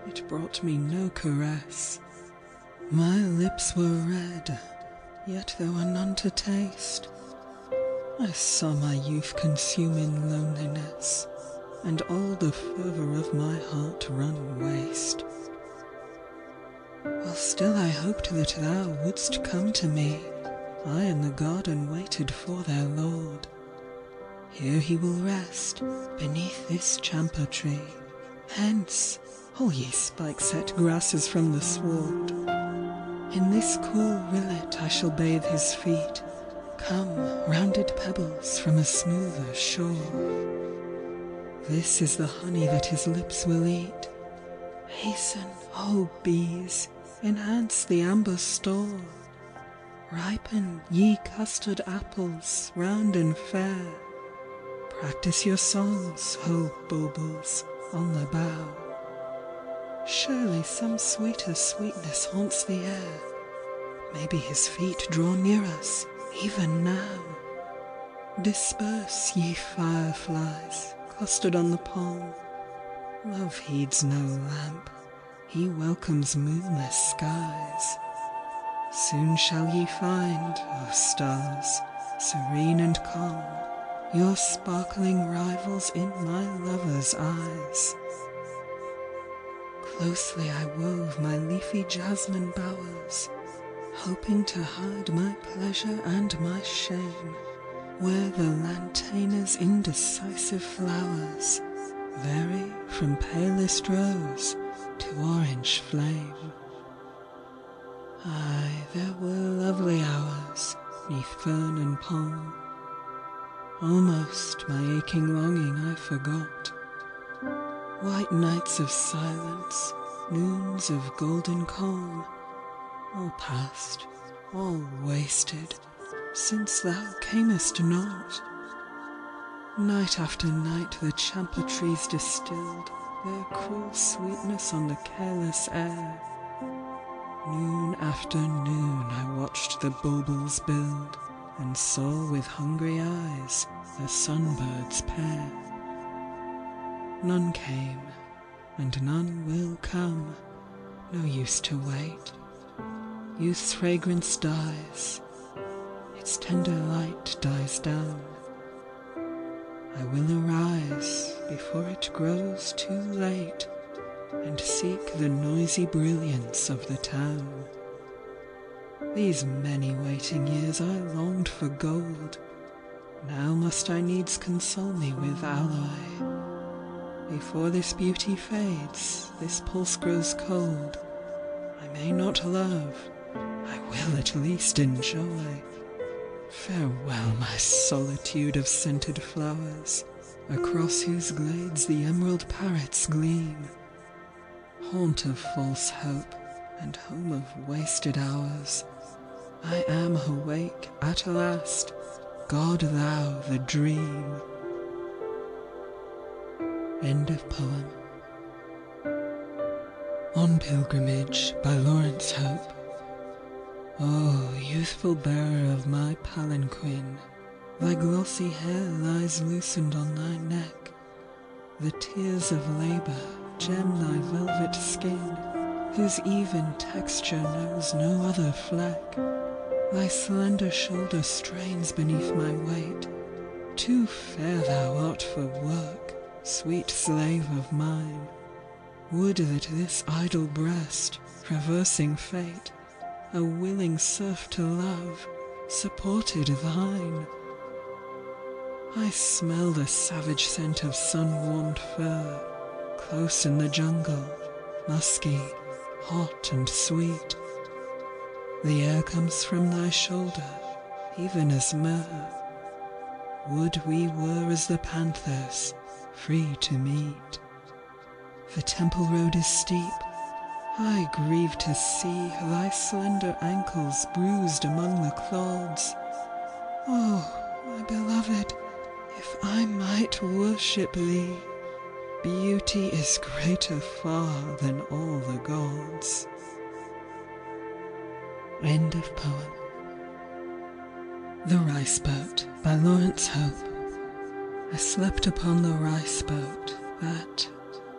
it brought me no caress. My lips were red, yet there were none to taste. I saw my youth consume in loneliness, and all the fervour of my heart run waste. While still I hoped that thou wouldst come to me, I in the garden waited for their Lord. Here he will rest, beneath this champa tree. Hence, all ye spike-set grasses from the sward. In this cool rillet I shall bathe his feet. Come, rounded pebbles from a smoother shore. This is the honey that his lips will eat. Hasten, O bees, enhance the amber store. Ripen, ye custard apples, round and fair. Practice your songs, O bulbuls, on the bough. Surely some sweeter sweetness haunts the air. Maybe his feet draw near us, even now. Disperse, ye fireflies, clustered on the palm. Love heeds no lamp, he welcomes moonless skies. Soon shall ye find, O stars, serene and calm, your sparkling rivals in my lover's eyes. Closely I wove my leafy jasmine bowers, hoping to hide my pleasure and my shame, where the lantaina's indecisive flowers vary from palest rose to orange flame. Aye, there were lovely hours, 'neath fern and palm. Almost my aching longing I forgot. White nights of silence, noons of golden calm, all past, all wasted, since thou camest not. Night after night the champa trees distilled their cruel sweetness on the careless air. Noon after noon I watched the bulbuls build, and saw with hungry eyes the sunbird's pair. None came, and none will come, no use to wait. Youth's fragrance dies, its tender light dies down. I will arise before it grows too late, and seek the noisy brilliance of the town. These many waiting years I longed for gold, now must I needs console me with alloy. Before this beauty fades, this pulse grows cold, I may not love, I will at least enjoy. Farewell, my solitude of scented flowers, across whose glades the emerald parrots gleam. Haunt of false hope, and home of wasted hours, I am awake at last, God thou the dream. End of poem. On Pilgrimage by Laurence Hope. O youthful bearer of my palanquin, thy glossy hair lies loosened on thy neck. The tears of labour gem thy velvet skin, whose even texture knows no other fleck. Thy slender shoulder strains beneath my weight. Too fair thou art for work, sweet slave of mine. Would that this idle breast, traversing fate, a willing serf to love, supported thine. I smell the savage scent of sun-warmed fur, close in the jungle, musky, hot and sweet. The air comes from thy shoulder, even as myrrh. Would we were as the panthers, free to meet. The temple road is steep, I grieve to see thy slender ankles bruised among the clods. Oh, my beloved, if I might worship thee, beauty is greater far than all the gods. End of poem. The Rice Boat by Laurence Hope. I slept upon the rice boat that,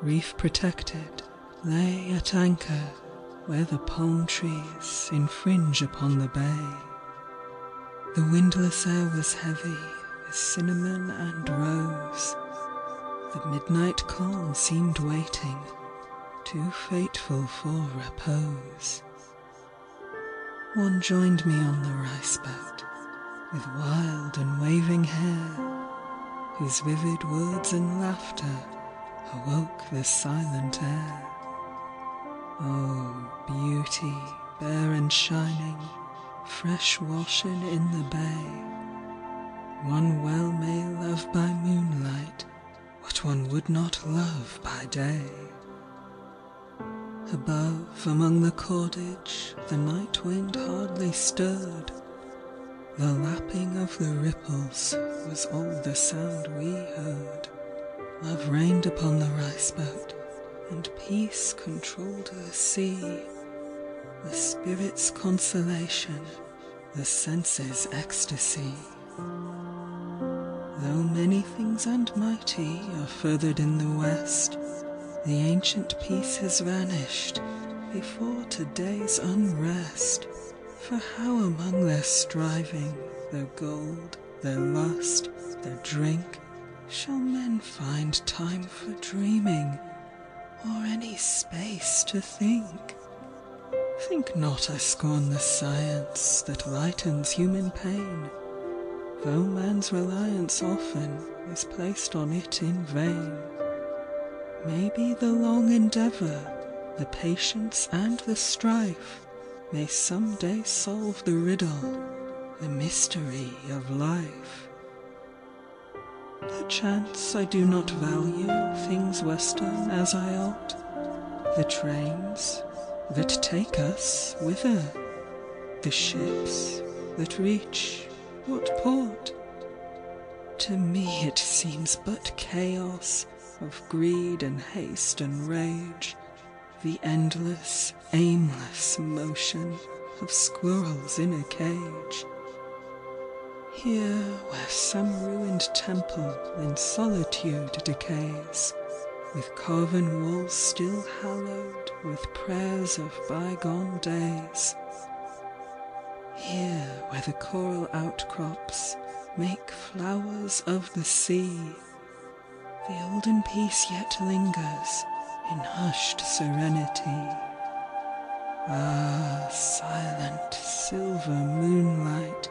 reef protected, lay at anchor where the palm trees infringe upon the bay. The windless air was heavy with cinnamon and rose. The midnight calm seemed waiting, too fateful for repose. One joined me on the rice boat, with wild and waving hair, whose vivid words and laughter awoke the silent air. Oh, beauty, bare and shining, fresh washing in the bay, one well may love by moonlight what one would not love by day. Above, among the cordage, the night wind hardly stirred. The lapping of the ripples was all the sound we heard. Love reigned upon the rice boat, and peace controlled the sea. The spirit's consolation, the senses' ecstasy. Though many things and mighty are furthered in the west, the ancient peace has vanished before today's unrest. For how among their striving, their gold, their lust, their drink, shall men find time for dreaming, or any space to think? Think not I scorn the science that lightens human pain, though man's reliance often is placed on it in vain. Maybe the long endeavour, the patience and the strife, may some day solve the riddle, the mystery of life. Perchance I do not value things western as I ought, the trains that take us whither, the ships that reach what port? To me it seems but chaos of greed and haste and rage, the endless, aimless motion of squirrels in a cage. Here where some ruined temple in solitude decays, with carven walls still hallowed with prayers of bygone days. Here where the coral outcrops make flowers of the sea, the olden peace yet lingers in hushed serenity. Ah, silent silver moonlight,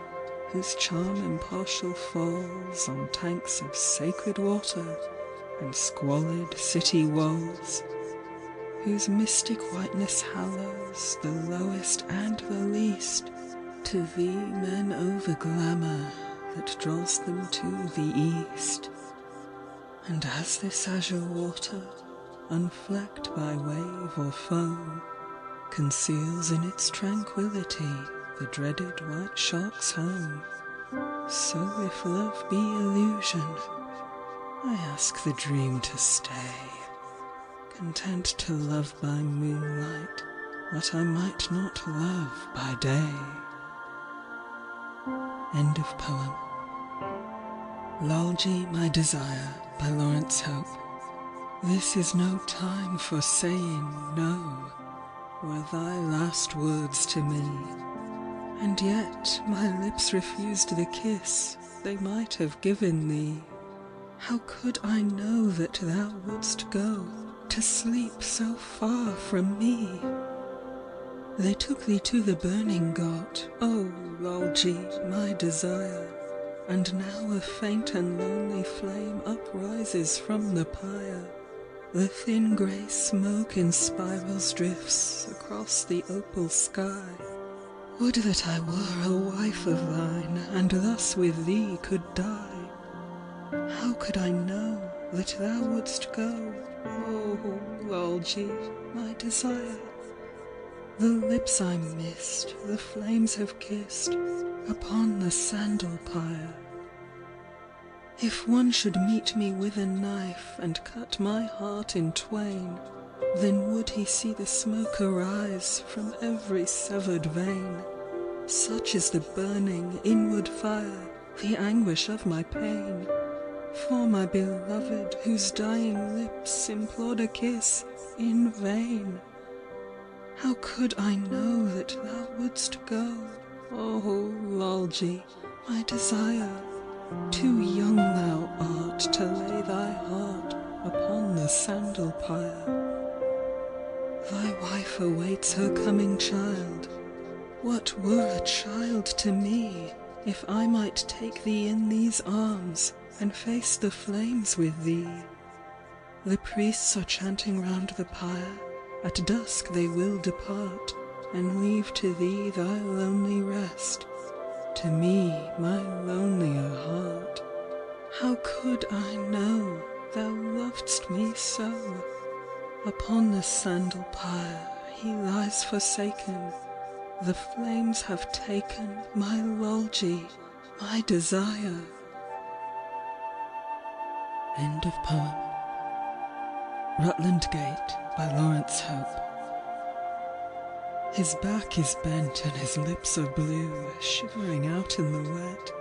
whose charm impartial falls on tanks of sacred water and squalid city walls, whose mystic whiteness hallows the lowest and the least. To thee men owe the glamour that draws them to the east. And as this azure water, unflecked by wave or foam, conceals in its tranquillity the dreaded white shark's home, so if love be illusion, I ask the dream to stay, content to love by moonlight what I might not love by day. End of poem. Lulgy My Desire by Laurence Hope. This is no time for saying no, were thy last words to me, and yet my lips refused the kiss they might have given thee. How could I know that thou wouldst go to sleep so far from me? They took thee to the burning ghat, O Lulgy, my desire, and now a faint and lonely flame uprises from the pyre. The thin grey smoke in spirals drifts across the opal sky. Would that I were a wife of thine, and thus with thee could die. How could I know that thou wouldst go, O Lulgy, my desire, The lips I missed, the flames have kissed upon the sandal pyre. If one should meet me with a knife and cut my heart in twain, then would he see the smoke arise from every severed vein. Such is the burning inward fire, the anguish of my pain, for my beloved whose dying lips implored a kiss in vain. How could I know that thou wouldst go, O Lolgi, my desire? Too young thou art to lay thy heart upon the sandal pyre. Thy wife awaits her coming child. What were a child to me, if I might take thee in these arms and face the flames with thee? The priests are chanting round the pyre, at dusk they will depart, and leave to thee thy lonely rest, to me my lonelier heart. How could I know thou lov'dst me so? Upon the sandal pyre he lies forsaken, the flames have taken my Lolgi, my desire. End of poem. Rutland Gate by Laurence Hope. His back is bent and his lips are blue, shivering out in the wet.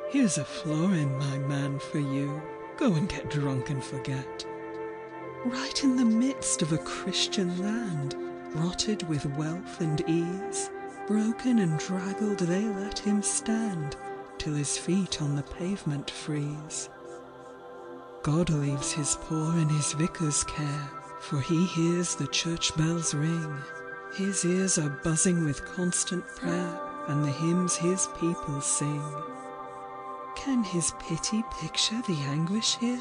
Here's a florin, my man, for you. Go and get drunk and forget. Right in the midst of a Christian land, rotted with wealth and ease, broken and draggled they let him stand, till his feet on the pavement freeze. God leaves his poor in his vicar's care, for he hears the church bells ring. His ears are buzzing with constant prayer, and the hymns his people sing. Can his pity picture the anguish here?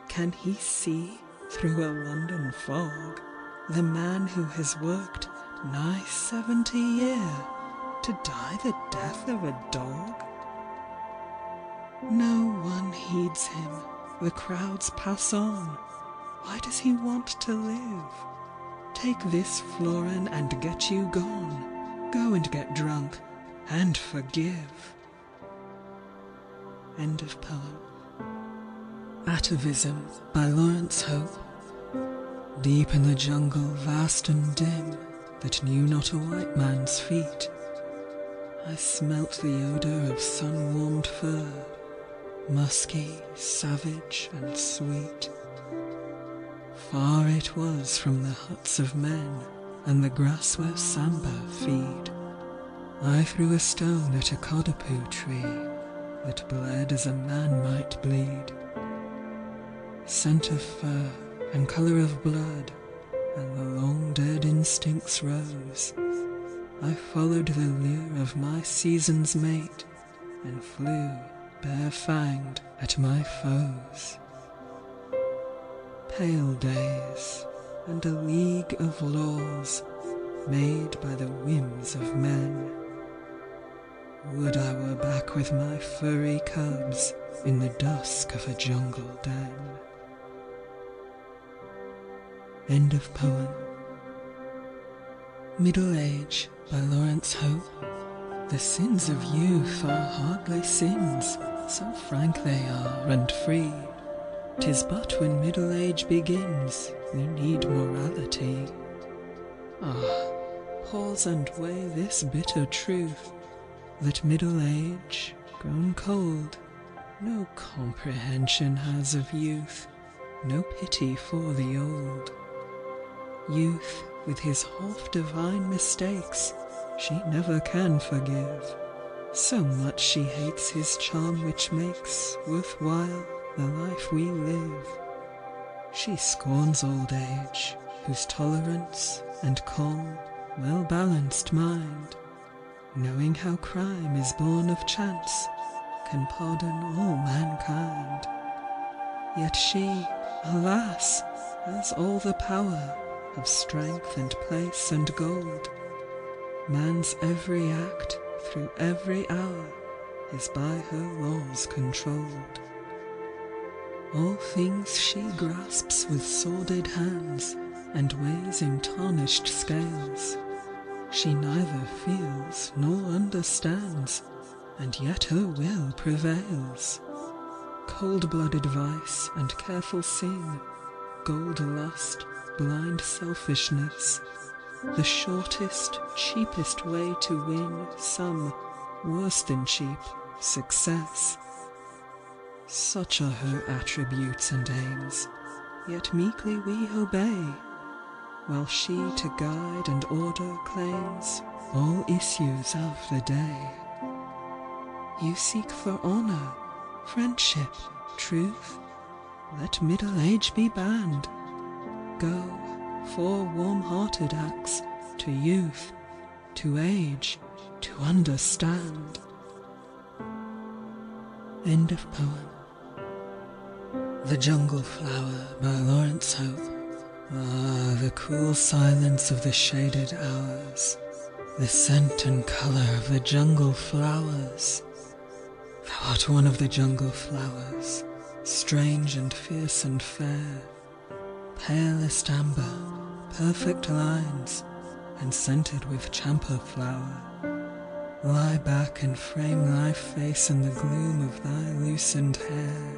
Can he see, through a London fog, the man who has worked nigh 70 year to die the death of a dog? No one heeds him, the crowds pass on. Why does he want to live? Take this florin and get you gone. Go and get drunk and forgive. End of poem. Atavism by Laurence Hope. Deep in the jungle, vast and dim, that knew not a white man's feet, I smelt the odour of sun-warmed fur, musky, savage and sweet. Far it was from the huts of men, and the grass where samba feed. I threw a stone at a kodapoo tree, that bled as a man might bleed. Scent of fur and colour of blood, and the long dead instincts rose. I followed the lure of my season's mate, and flew bare-fanged at my foes. Pale days, and a league of laws made by the whims of men. Would I were back with my furry cubs in the dusk of a jungle den. End of poem. Middle Age by Laurence Hope. The sins of youth are hardly sins, so frank they are and free. 'Tis but when middle age begins we need morality. Ah, pause and weigh this bitter truth, that middle age, grown cold, no comprehension has of youth, no pity for the old. Youth, with his half-divine mistakes, she never can forgive. So much she hates his charm which makes worthwhile the life we live. She scorns old age, whose tolerance and calm, well-balanced mind, knowing how crime is born of chance, can pardon all mankind. Yet she, alas, has all the power of strength and place and gold. Man's every act through every hour is by her laws controlled. All things she grasps with sordid hands and weighs in tarnished scales. She neither feels nor understands, and yet her will prevails. Cold-blooded vice and careful sin, gold lust, blind selfishness, the shortest, cheapest way to win some, worse than cheap, success. Such are her attributes and aims, yet meekly we obey, while she to guide and order claims all issues of the day. You seek for honour, friendship, truth, let middle age be banned. Go for warm-hearted acts to youth, to age, to understand. End of poem. The Jungle Flower by Laurence Hope. Ah, the cool silence of the shaded hours, the scent and colour of the jungle flowers. Thou art one of the jungle flowers, strange and fierce and fair, palest amber, perfect lines, and scented with champa flower. Lie back and frame thy face in the gloom of thy loosened hair.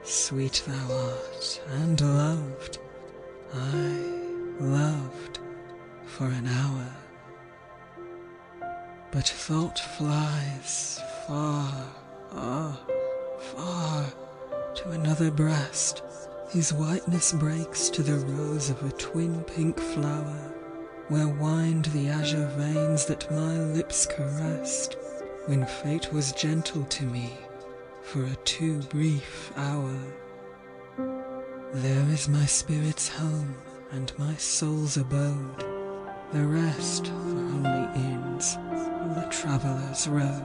Sweet thou art, and loved, I loved for an hour. But thought flies far, far to another breast, whose whiteness breaks to the rose of a twin pink flower, where wind the azure veins that my lips caressed, when fate was gentle to me for a too brief hour. There is my spirit's home and my soul's abode, the rest for only inns on the traveller's road.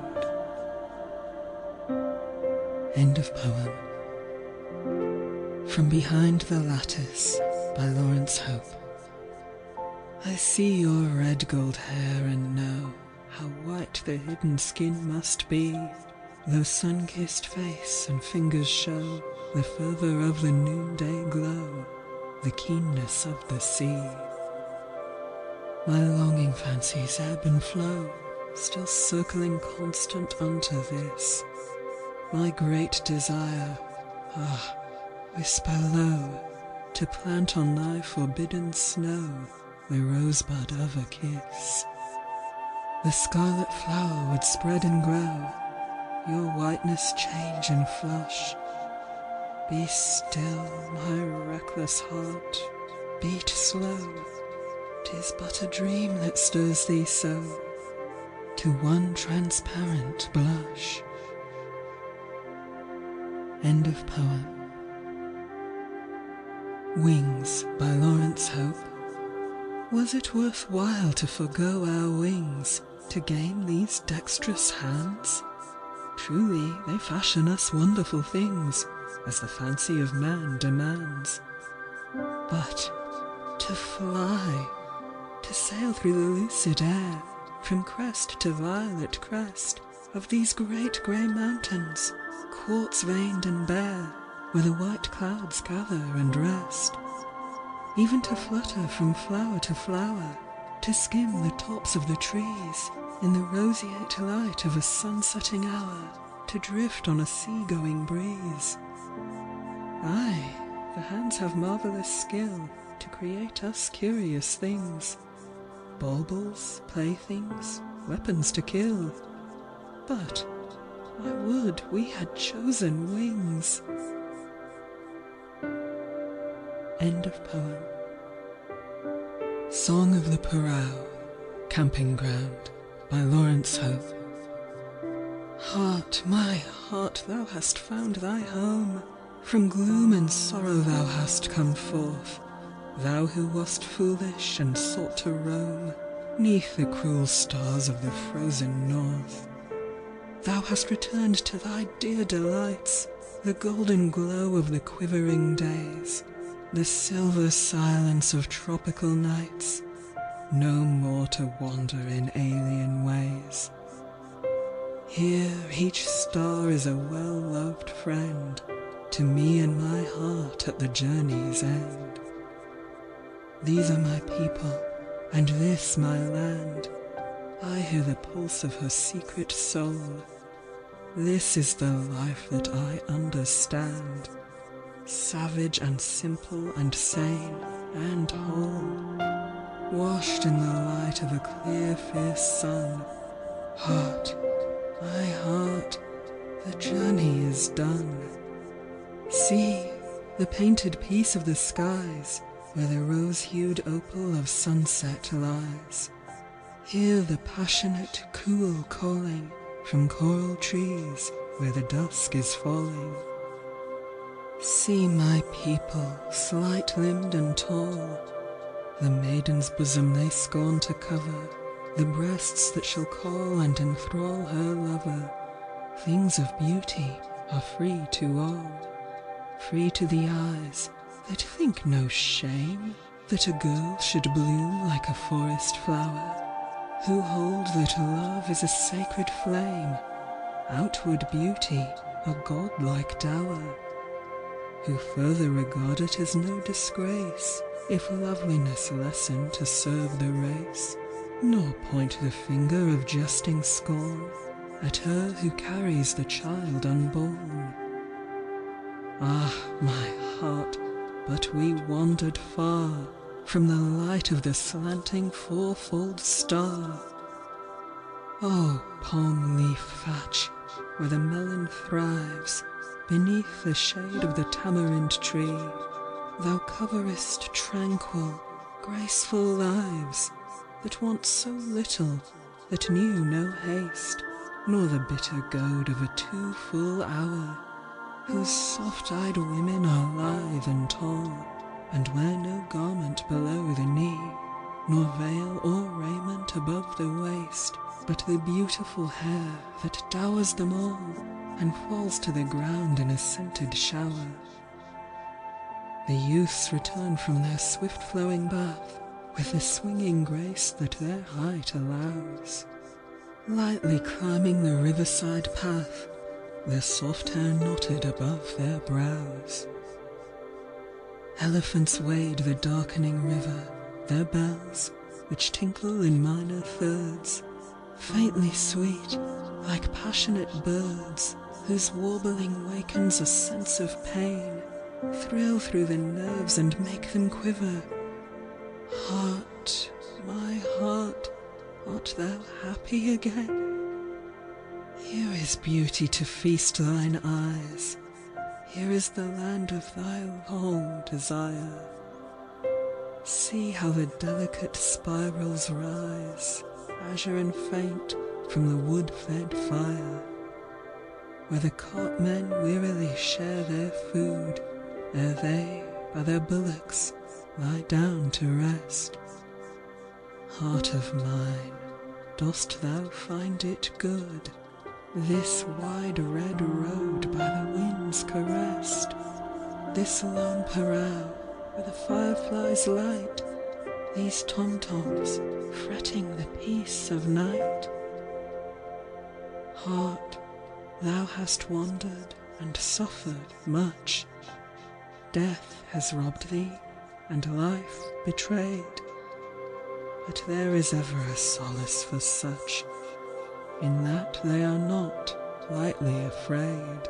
End of poem. From Behind the Lattice by Laurence Hope. I see your red gold hair and know how white the hidden skin must be, though sun-kissed face and fingers show the fervour of the noonday glow, the keenness of the sea. My longing fancies ebb and flow, still circling constant unto this, my great desire, whisper low, to plant on thy forbidden snow the rosebud of a kiss. The scarlet flower would spread and grow, your whiteness change and flush. Be still, my reckless heart, beat slow, 'tis but a dream that stirs thee so, to one transparent blush. End of poem. Wings by Laurence Hope. Was it worthwhile to forego our wings to gain these dexterous hands? Truly they fashion us wonderful things, as the fancy of man demands. But to fly, to sail through the lucid air, from crest to violet crest of these great grey mountains, quartz-veined and bare, where the white clouds gather and rest. Even to flutter from flower to flower, to skim the tops of the trees, in the roseate light of a sun-setting hour, to drift on a sea-going breeze. Aye, the hands have marvellous skill to create us curious things, baubles, playthings, weapons to kill. But I would we had chosen wings. End of poem. Song of the Parao, Camping Ground by Laurence Hope. Heart, my heart, thou hast found thy home. From gloom and sorrow thou hast come forth, thou who wast foolish and sought to roam 'neath the cruel stars of the frozen north. Thou hast returned to thy dear delights, the golden glow of the quivering days, the silver silence of tropical nights, no more to wander in alien ways. Here each star is a well-loved friend, to me and my heart at the journey's end. These are my people, And this my land, I hear the pulse of her secret soul. This is the life that I understand, savage and simple and sane and whole, washed in the light of a clear, fierce sun. Heart, my heart, the journey is done. See, the painted peace of the skies, where the rose-hued opal of sunset lies. Hear the passionate, cool calling from coral trees where the dusk is falling. See my people, slight-limbed and tall, the maiden's bosom they scorn to cover, the breasts that shall call and enthrall her lover. Things of beauty are free to all, free to the eyes that think no shame that a girl should bloom like a forest flower, who hold that love is a sacred flame, outward beauty a godlike dower, who further regard it as no disgrace if loveliness lessen to serve the race, nor point the finger of jesting scorn at her who carries the child unborn. Ah, my heart, but we wandered far from the light of the slanting fourfold star. O palm leaf thatch, where the melon thrives, beneath the shade of the tamarind tree, thou coverest tranquil, graceful lives that want so little that knew no haste, nor the bitter goad of a too full hour, whose soft-eyed women are lithe and tall, and wear no garment below the knee, nor veil or raiment above the waist, but the beautiful hair that dowers them all, and falls to the ground in a scented shower. The youths return from their swift-flowing bath, with the swinging grace that their height allows, lightly climbing the riverside path, their soft hair knotted above their brows. Elephants wade the darkening river, their bells, which tinkle in minor thirds, faintly sweet, like passionate birds, whose warbling wakens a sense of pain, thrill through the nerves and make them quiver. Heart, my heart, art thou happy again? Here is beauty to feast thine eyes, here is the land of thy long desire. See how the delicate spirals rise, azure and faint, from the wood-fed fire, where the cartmen wearily share their food, ere they, by their bullocks, lie down to rest. Heart of mine, dost thou find it good, this wide red road by the winds caressed, this lone parao where the fireflies light, these tom-toms fretting the peace of night? Heart, thou hast wandered and suffered much. Death has robbed thee, and life betrayed. But there is ever a solace for such, in that they are not lightly afraid.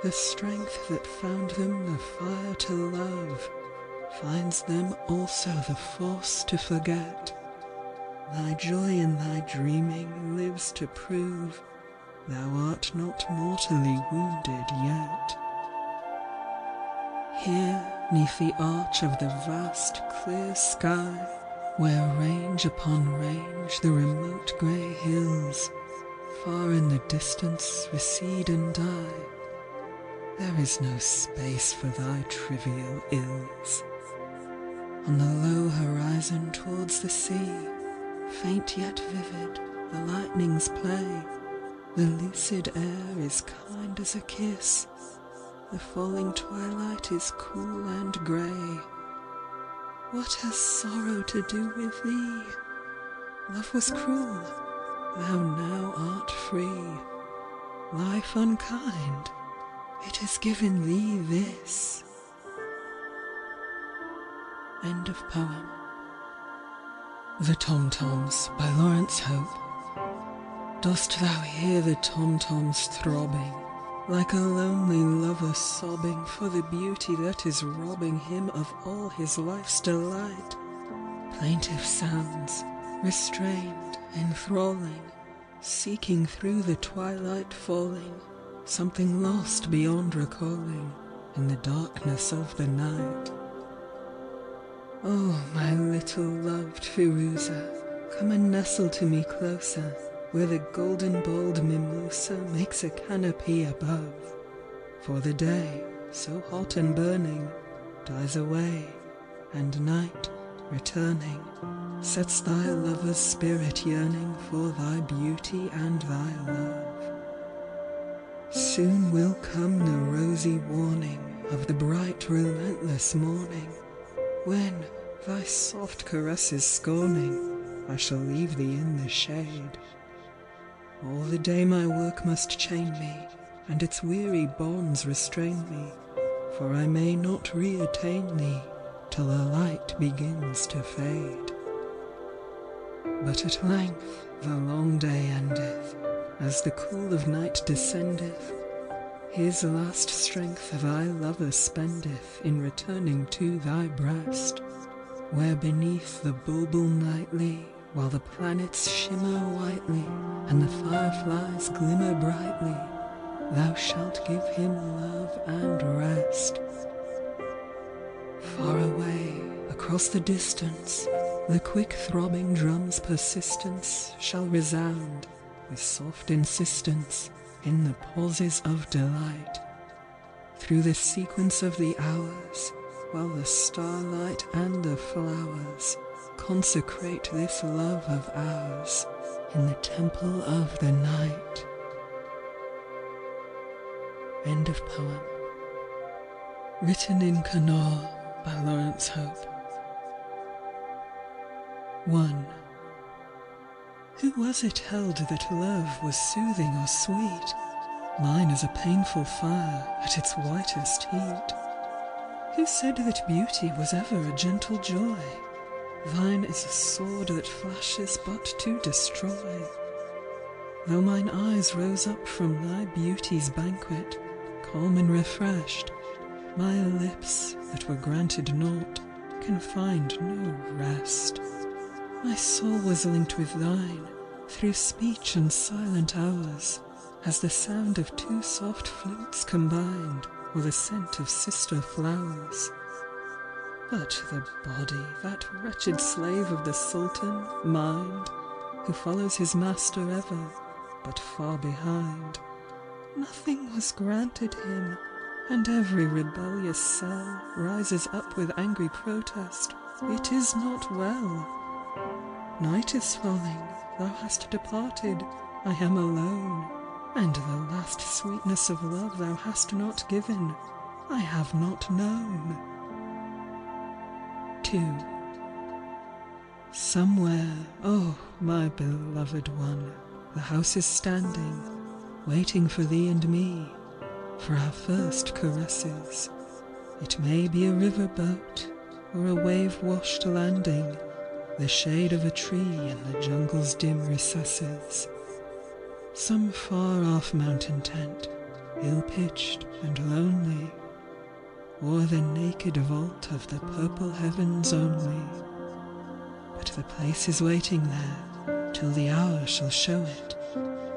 The strength that found them the fire to love finds them also the force to forget. Thy joy in thy dreaming lives to prove thou art not mortally wounded yet. Here, 'neath the arch of the vast clear sky, where range upon range the remote grey hills far in the distance recede and die, there is no space for thy trivial ills. On the low horizon towards the sea, faint yet vivid, the lightnings play, the lucid air is kind as a kiss, the falling twilight is cool and grey. What has sorrow to do with thee? Love was cruel, thou now art free. Life unkind, it has given thee this. End of poem. The Tom-Toms by Laurence Hope. Dost thou hear the tom-toms throbbing, like a lonely lover sobbing for the beauty that is robbing him of all his life's delight? Plaintive sounds, restrained, enthralling, seeking through the twilight falling, something lost beyond recalling in the darkness of the night. Oh, my little loved Firuza, come and nestle to me closer, where the golden-bowled mimosa makes a canopy above. For the day, so hot and burning, dies away, and night, returning, sets thy lover's spirit yearning for thy beauty and thy love. Soon will come the rosy warning of the bright, relentless morning, when, thy soft caresses scorning, I shall leave thee in the shade. All the day my work must chain me, and its weary bonds restrain me, for I may not re-attain thee till the light begins to fade. But at length the long day endeth, as the cool of night descendeth. His last strength thy lover spendeth in returning to thy breast, where beneath the bulbul nightly, while the planets shimmer whitely, and the fireflies glimmer brightly, thou shalt give him love and rest. Far away, across the distance, the quick throbbing drum's persistence shall resound with soft insistence in the pauses of delight, through the sequence of the hours, while the starlight and the flowers consecrate this love of ours in the temple of the night. End of poem. Written in Kannada by Laurence Hope. 1. Who was it held that love was soothing or sweet? Mine is a painful fire at its whitest heat. Who said that beauty was ever a gentle joy? Thine is a sword that flashes but to destroy. Though mine eyes rose up from thy beauty's banquet, calm and refreshed, my lips that were granted naught can find no rest. My soul was linked with thine through speech and silent hours, as the sound of two soft flutes combined, or the scent of sister flowers. But the body, that wretched slave of the Sultan, mind, who follows his master ever, but far behind, nothing was granted him, and every rebellious cell rises up with angry protest, it is not well. Night is falling, thou hast departed, I am alone, and the last sweetness of love thou hast not given, I have not known. 2. Somewhere, oh, my beloved one, the house is standing, waiting for thee and me, for our first caresses. It may be a river boat, or a wave-washed landing, the shade of a tree in the jungle's dim recesses, some far-off mountain tent, ill-pitched and lonely, or the naked vault of the purple heavens only. But the place is waiting there, till the hour shall show it,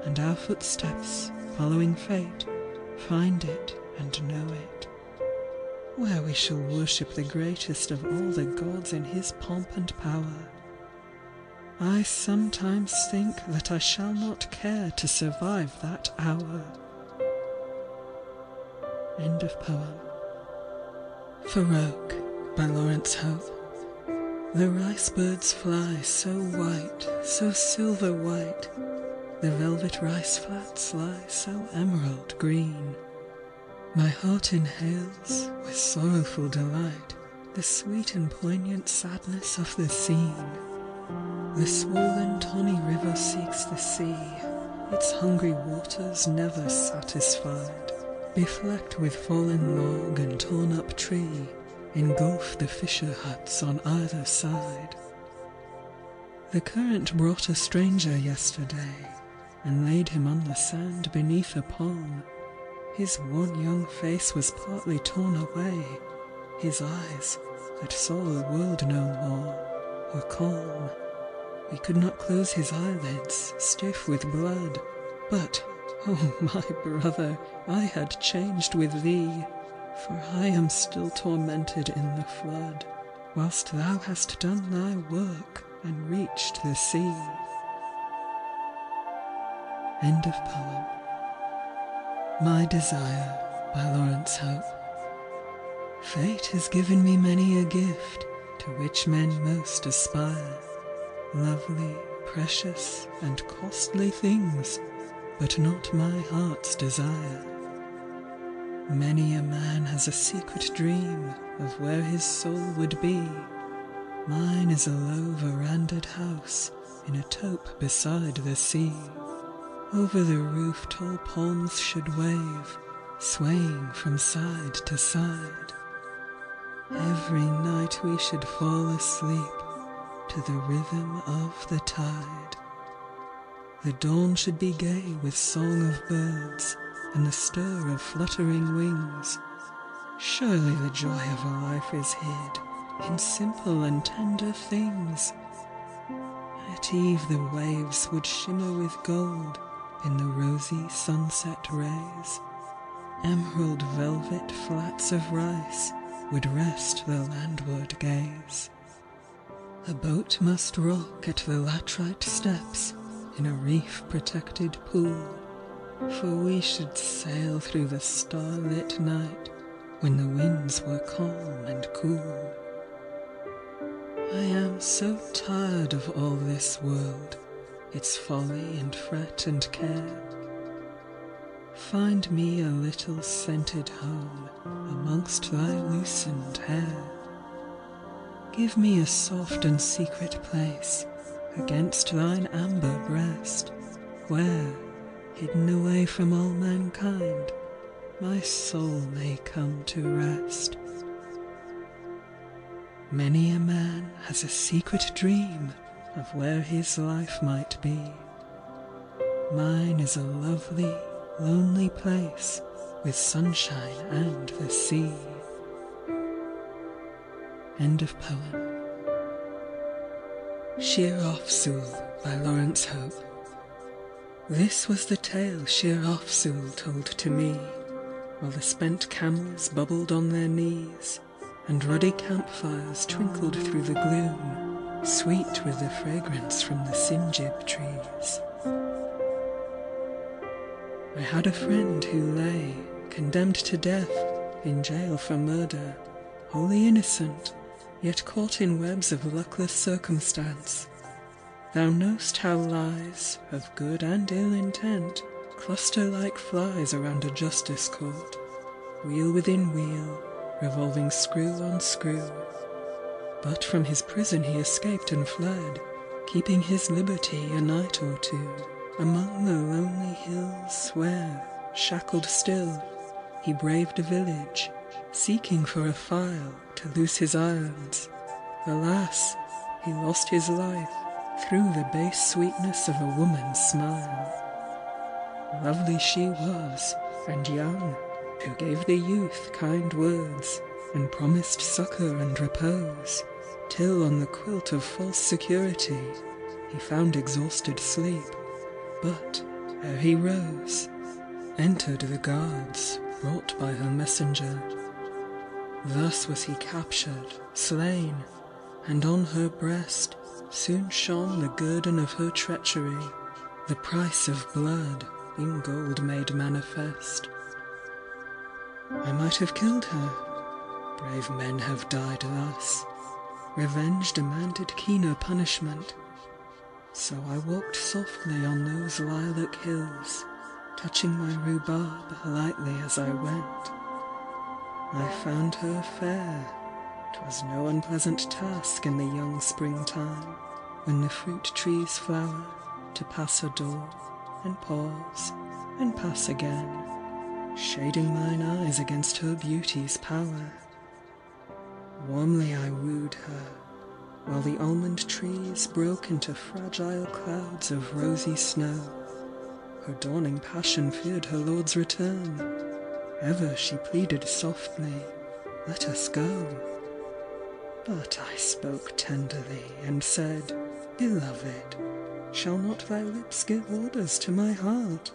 and our footsteps, following fate, find it and know it, where we shall worship the greatest of all the gods in his pomp and power. I sometimes think that I shall not care to survive that hour. End of poem. Farouk by Laurence Hope. The rice birds fly so white, so silver white, the velvet rice flats lie so emerald green. My heart inhales, with sorrowful delight, the sweet and poignant sadness of the scene. The swollen tawny river seeks the sea, its hungry waters never satisfied, beflecked with fallen log and torn up tree, engulf the fisher huts on either side. The current brought a stranger yesterday, and laid him on the sand beneath a palm. His worn young face was partly torn away. His eyes, that saw the world no more, were calm. We could not close his eyelids, stiff with blood. But, oh my brother, I had changed with thee, for I am still tormented in the flood, whilst thou hast done thy work and reached the sea. End of poem. My Desire by Laurence Hope. Fate has given me many a gift to which men most aspire, lovely, precious, and costly things, but not my heart's desire. Many a man has a secret dream of where his soul would be. Mine is a low verandahed house in a taupe beside the sea. Over the roof tall palms should wave, swaying from side to side. Every night we should fall asleep to the rhythm of the tide. The dawn should be gay with song of birds and the stir of fluttering wings. Surely the joy of a life is hid in simple and tender things. At eve the waves would shimmer with gold in the rosy sunset rays. Emerald velvet flats of rice would rest the landward gaze. A boat must rock at the latrite steps in a reef-protected pool, for we should sail through the starlit night when the winds were calm and cool. I am so tired of all this world, its folly and fret and care. Find me a little scented home amongst thy loosened hair. Give me a soft and secret place against thine amber breast, where, hidden away from all mankind, my soul may come to rest. Many a man has a secret dream of where his life might be. Mine is a lovely, lonely place with sunshine and the sea. End of poem. Sheer Off Sul by Laurence Hope. This was the tale Sheer Off Sul told to me, while the spent camels bubbled on their knees, and ruddy campfires twinkled through the gloom, sweet with the fragrance from the sinjib trees. I had a friend who lay, condemned to death, in jail for murder, wholly innocent, yet caught in webs of luckless circumstance. Thou know'st how lies, of good and ill intent, cluster like flies around a justice court, wheel within wheel, revolving screw on screw. But from his prison he escaped and fled, keeping his liberty a night or two, among the lonely hills where, shackled still, he braved a village, seeking for a file to loose his irons. Alas, he lost his life through the base sweetness of a woman's smile. Lovely she was, and young, who gave the youth kind words, and promised succour and repose, till on the quilt of false security he found exhausted sleep. But, ere he rose, entered the guards brought by her messenger. Thus was he captured, slain, and on her breast soon shone the guerdon of her treachery, the price of blood in gold made manifest. I might have killed her, brave men have died thus, revenge demanded keener punishment. So I walked softly on those lilac hills, touching my rhubarb lightly as I went. I found her fair. 'Twas no unpleasant task in the young springtime, when the fruit trees flower, to pass a door, and pause, and pass again, shading mine eyes against her beauty's power. Warmly I wooed her, while the almond trees broke into fragile clouds of rosy snow. Her dawning passion feared her lord's return. Ever she pleaded softly, "Let us go." But I spoke tenderly and said, "Beloved, shall not thy lips give orders to my heart?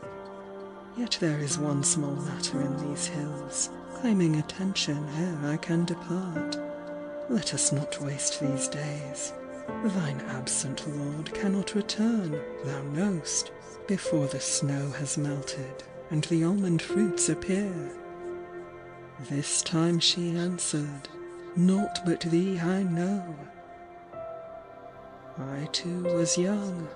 Yet there is one small matter in these hills, claiming attention ere I can depart. Let us not waste these days. Thine absent lord cannot return, thou know'st, before the snow has melted and the almond fruits appear." This time she answered, "Naught but thee I know." I too was young,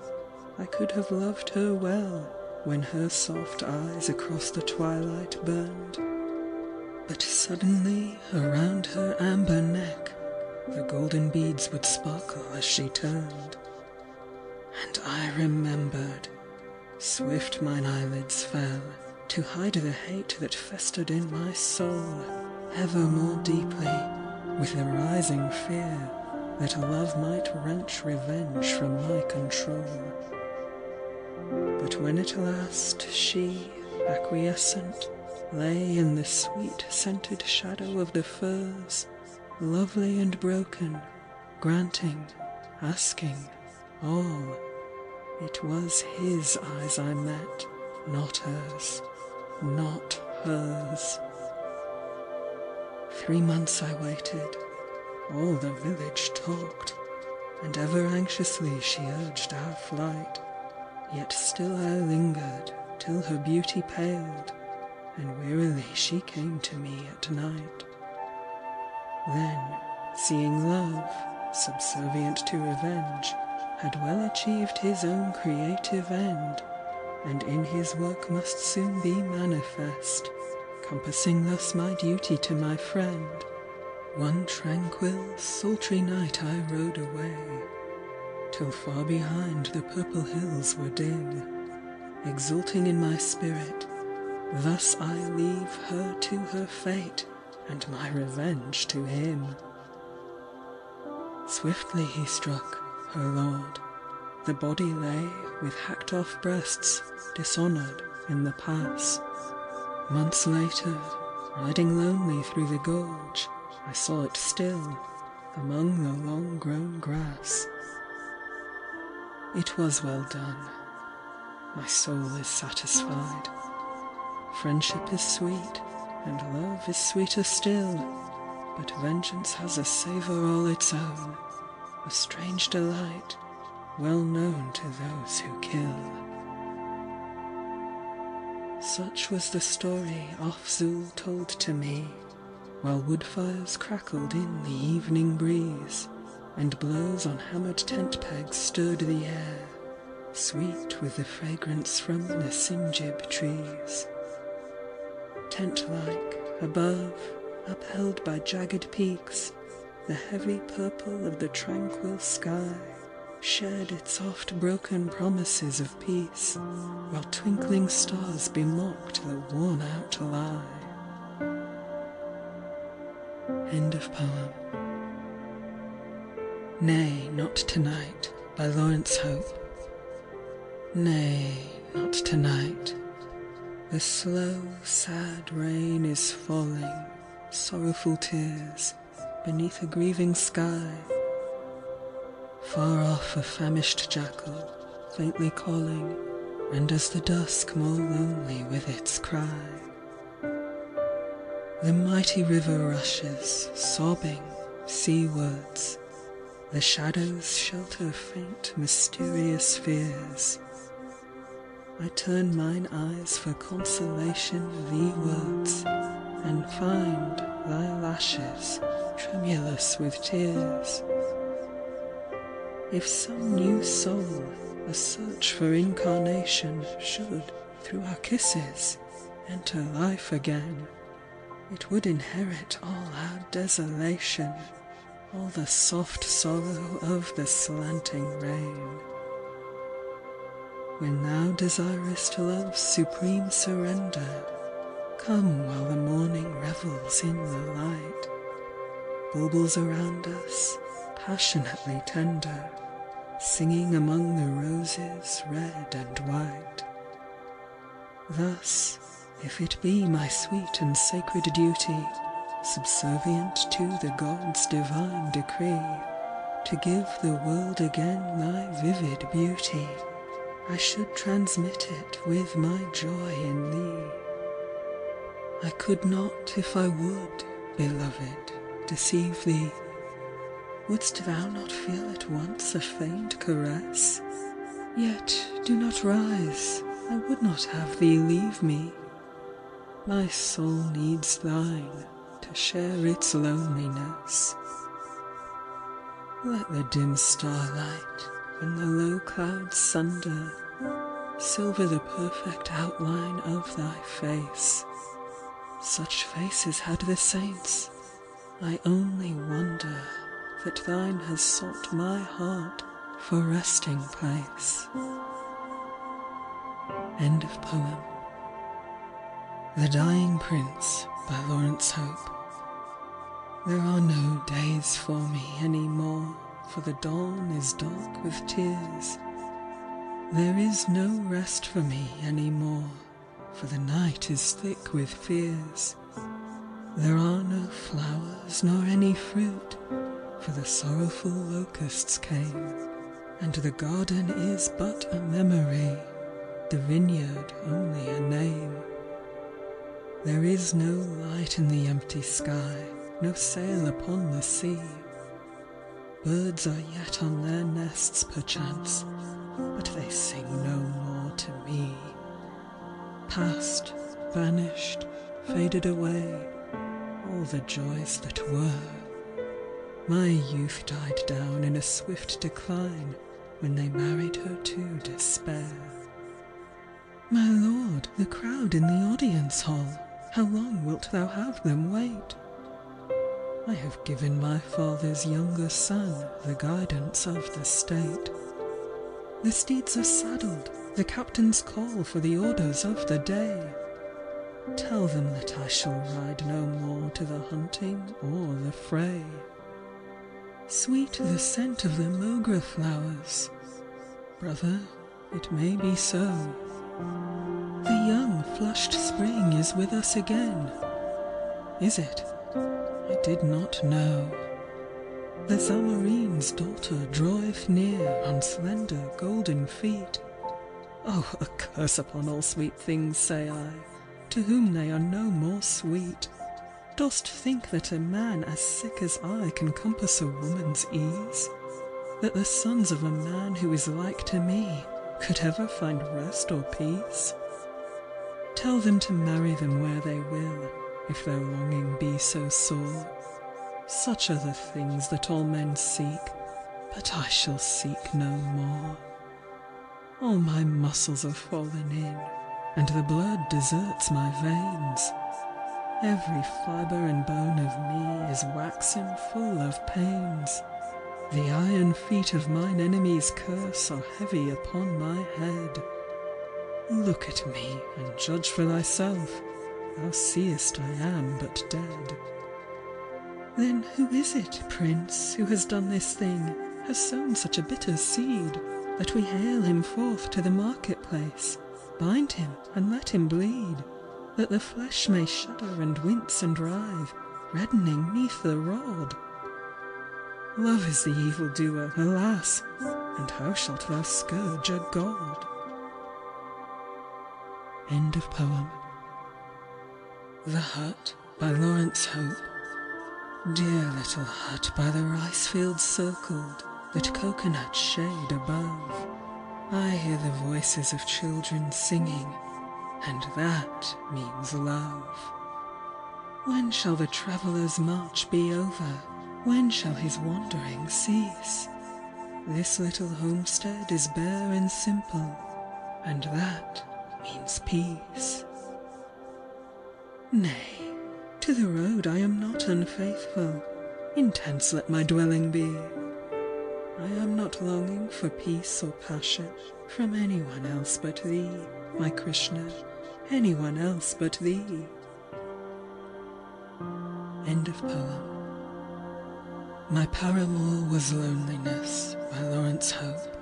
I could have loved her well, when her soft eyes across the twilight burned. But suddenly around her amber neck the golden beads would sparkle as she turned. And I remembered. Swift mine eyelids fell, to hide the hate that festered in my soul, ever more deeply, with the rising fear that love might wrench revenge from my control. But when at last she, acquiescent, lay in the sweet scented shadow of the firs, lovely and broken, granting, asking, all, it was his eyes I met, not hers, not hers. 3 months I waited, all the village talked, and ever anxiously she urged our flight. Yet still I lingered, till her beauty paled, and wearily she came to me at night. Then, seeing love, subservient to revenge, had well achieved his own creative end, and in his work must soon be manifest, compassing thus my duty to my friend, one tranquil, sultry night I rode away, till far behind the purple hills were dim. Exulting in my spirit, thus I leave her to her fate, and my revenge to him. Swiftly he struck, her lord. The body lay, with hacked-off breasts, dishonoured in the pass. Months later, riding lonely through the gorge, I saw it still, among the long-grown grass. It was well done. My soul is satisfied. Friendship is sweet, and love is sweeter still, but vengeance has a savour all its own, a strange delight, well known to those who kill. Such was the story Afzul told to me, while wood fires crackled in the evening breeze, and blows on hammered tent pegs stirred the air, sweet with the fragrance from the sinjib trees. Tent-like, above, upheld by jagged peaks, the heavy purple of the tranquil sky shared its oft-broken promises of peace, while twinkling stars bemocked the worn-out lie. End of poem. Nay, Not Tonight, by Laurence Hope. Nay, not tonight. The slow, sad rain is falling, sorrowful tears, beneath a grieving sky. Far off a famished jackal, faintly calling, renders the dusk more lonely with its cry. The mighty river rushes, sobbing, seawards. The shadows shelter faint, mysterious fears. I turn mine eyes for consolation thee-wards, and find thy lashes tremulous with tears. If some new soul, a search for incarnation, should, through our kisses, enter life again, it would inherit all our desolation, all the soft sorrow of the slanting rain. When thou desirest love's supreme surrender, come while the morning revels in the light. bulbils around us, passionately tender, singing among the roses red and white. Thus, if it be my sweet and sacred duty, subservient to the gods' divine decree, to give the world again thy vivid beauty, I should transmit it with my joy in thee. I could not, if I would, beloved, deceive thee. Wouldst thou not feel at once a faint caress? Yet do not rise, I would not have thee leave me. My soul needs thine to share its loneliness. Let the dim starlight, when the low clouds sunder, silver the perfect outline of thy face. Such faces had the saints. I only wonder that thine has sought my heart for resting place. End of poem. The Dying Prince by Laurence Hope. There are no days for me any more, for the dawn is dark with tears. There is no rest for me any more, for the night is thick with fears. There are no flowers nor any fruit, for the sorrowful locusts came, and the garden is but a memory, the vineyard only a name. There is no light in the empty sky, no sail upon the sea. Birds are yet on their nests perchance, but they sing no more to me. Past, vanished, faded away, all the joys that were. My youth died down in a swift decline when they married her to despair. My lord, the crowd in the audience hall, how long wilt thou have them wait? I have given my father's younger son the guidance of the state. The steeds are saddled, the captains call for the orders of the day. Tell them that I shall ride no more to the hunting or the fray. Sweet the scent of the mogra flowers. Brother, it may be so. The young flushed spring is with us again. Is it? I did not know. The Zamarine's daughter draweth near on slender golden feet. Oh, a curse upon all sweet things, say I, to whom they are no more sweet. Dost think that a man as sick as I can compass a woman's ease? That the sons of a man who is like to me could ever find rest or peace? Tell them to marry them where they will, if their longing be so sore. Such are the things that all men seek, but I shall seek no more. All my muscles are fallen in, and the blood deserts my veins. Every fibre and bone of me is waxen full of pains. The iron feet of mine enemy's curse are heavy upon my head. Look at me, and judge for thyself. Thou seest I am but dead. Then who is it, prince, who has done this thing, has sown such a bitter seed, that we hale him forth to the marketplace, bind him and let him bleed, that the flesh may shudder and wince and writhe, reddening neath the rod? Love is the evildoer, alas, and how shalt thou scourge a god? End of poem. The Hut by Laurence Hope. Dear little hut by the rice fields circled, that coconut shade above, I hear the voices of children singing, and that means love. When shall the traveller's march be over? When shall his wandering cease? This little homestead is bare and simple, and that means peace. Nay, to the road I am not unfaithful, intense let my dwelling be. I am not longing for peace or passion from anyone else but thee, my Krishna, anyone else but thee. End of poem. My paramour was loneliness by Laurence Hope.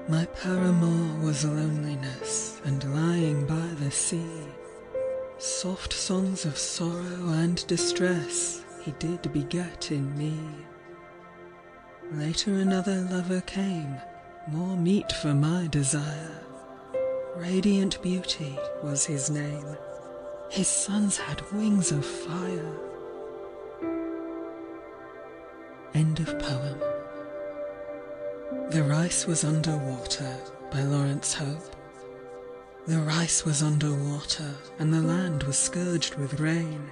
My paramour was loneliness, and lying by the sea, soft songs of sorrow and distress he did beget in me. Later another lover came, more meet for my desire. Radiant Beauty was his name, his sons had wings of fire. End of poem. The rice was under water by Laurence Hope. The rice was under water, and the land was scourged with rain.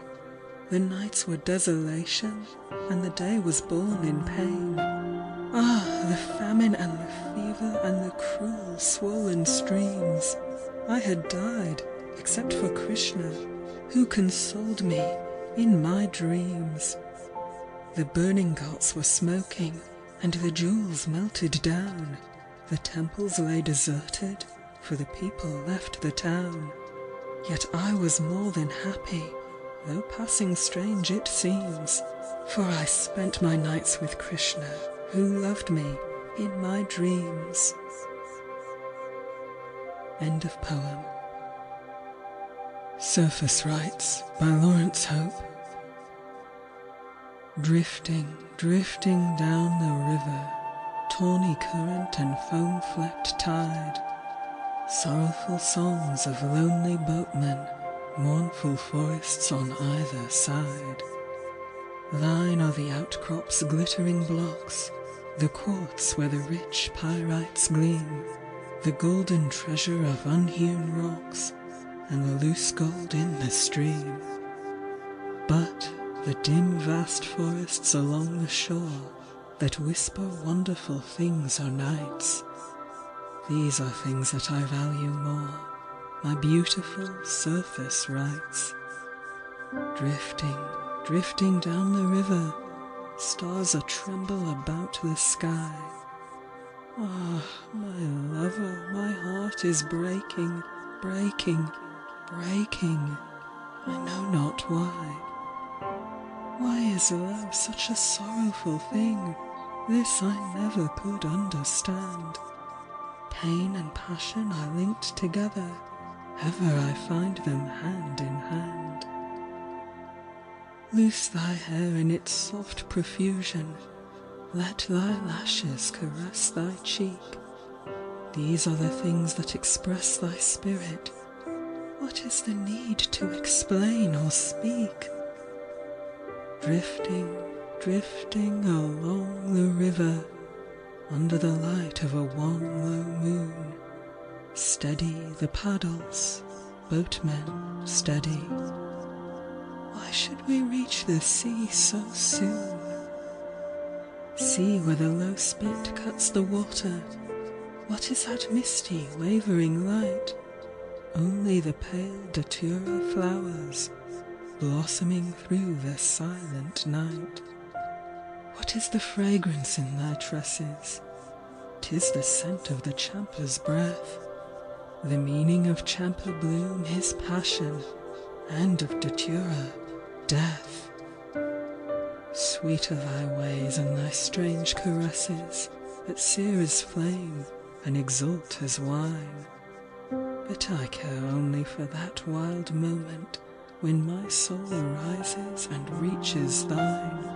The nights were desolation, and the day was born in pain. Ah, the famine and the fever and the cruel swollen streams. I had died, except for Krishna, who consoled me in my dreams. The burning ghats were smoking, and the jewels melted down. The temples lay deserted, for the people left the town. Yet I was more than happy, though passing strange it seems, for I spent my nights with Krishna, who loved me in my dreams. End of poem. Surface Rights by Laurence Hope. Drifting, drifting down the river, tawny current and foam-flecked tide, sorrowful songs of lonely boatmen, mournful forests on either side. Thine are the outcrops' glittering blocks, the quartz where the rich pyrites gleam, the golden treasure of unhewn rocks, and the loose gold in the stream. But the dim vast forests along the shore that whisper wonderful things o' nights, these are things that I value more, my beautiful surface rights. Drifting, drifting down the river, stars a-tremble about the sky. Ah, my lover, my heart is breaking, breaking, breaking, I know not why. Why is love such a sorrowful thing? This I never could understand. Pain and passion are linked together, ever I find them hand in hand. Loose thy hair in its soft profusion, let thy lashes caress thy cheek. These are the things that express thy spirit. What is the need to explain or speak? Drifting, drifting along the river, under the light of a wan low moon, steady the paddles, boatmen steady. Why should we reach the sea so soon? See where the low spit cuts the water. What is that misty, wavering light? Only the pale datura flowers, blossoming through the silent night. What is the fragrance in thy tresses? 'Tis the scent of the champa's breath. The meaning of champa bloom is passion, and of datura, death. Sweet are thy ways and thy strange caresses, that sear as flame and exalt as wine. But I care only for that wild moment when my soul arises and reaches thine.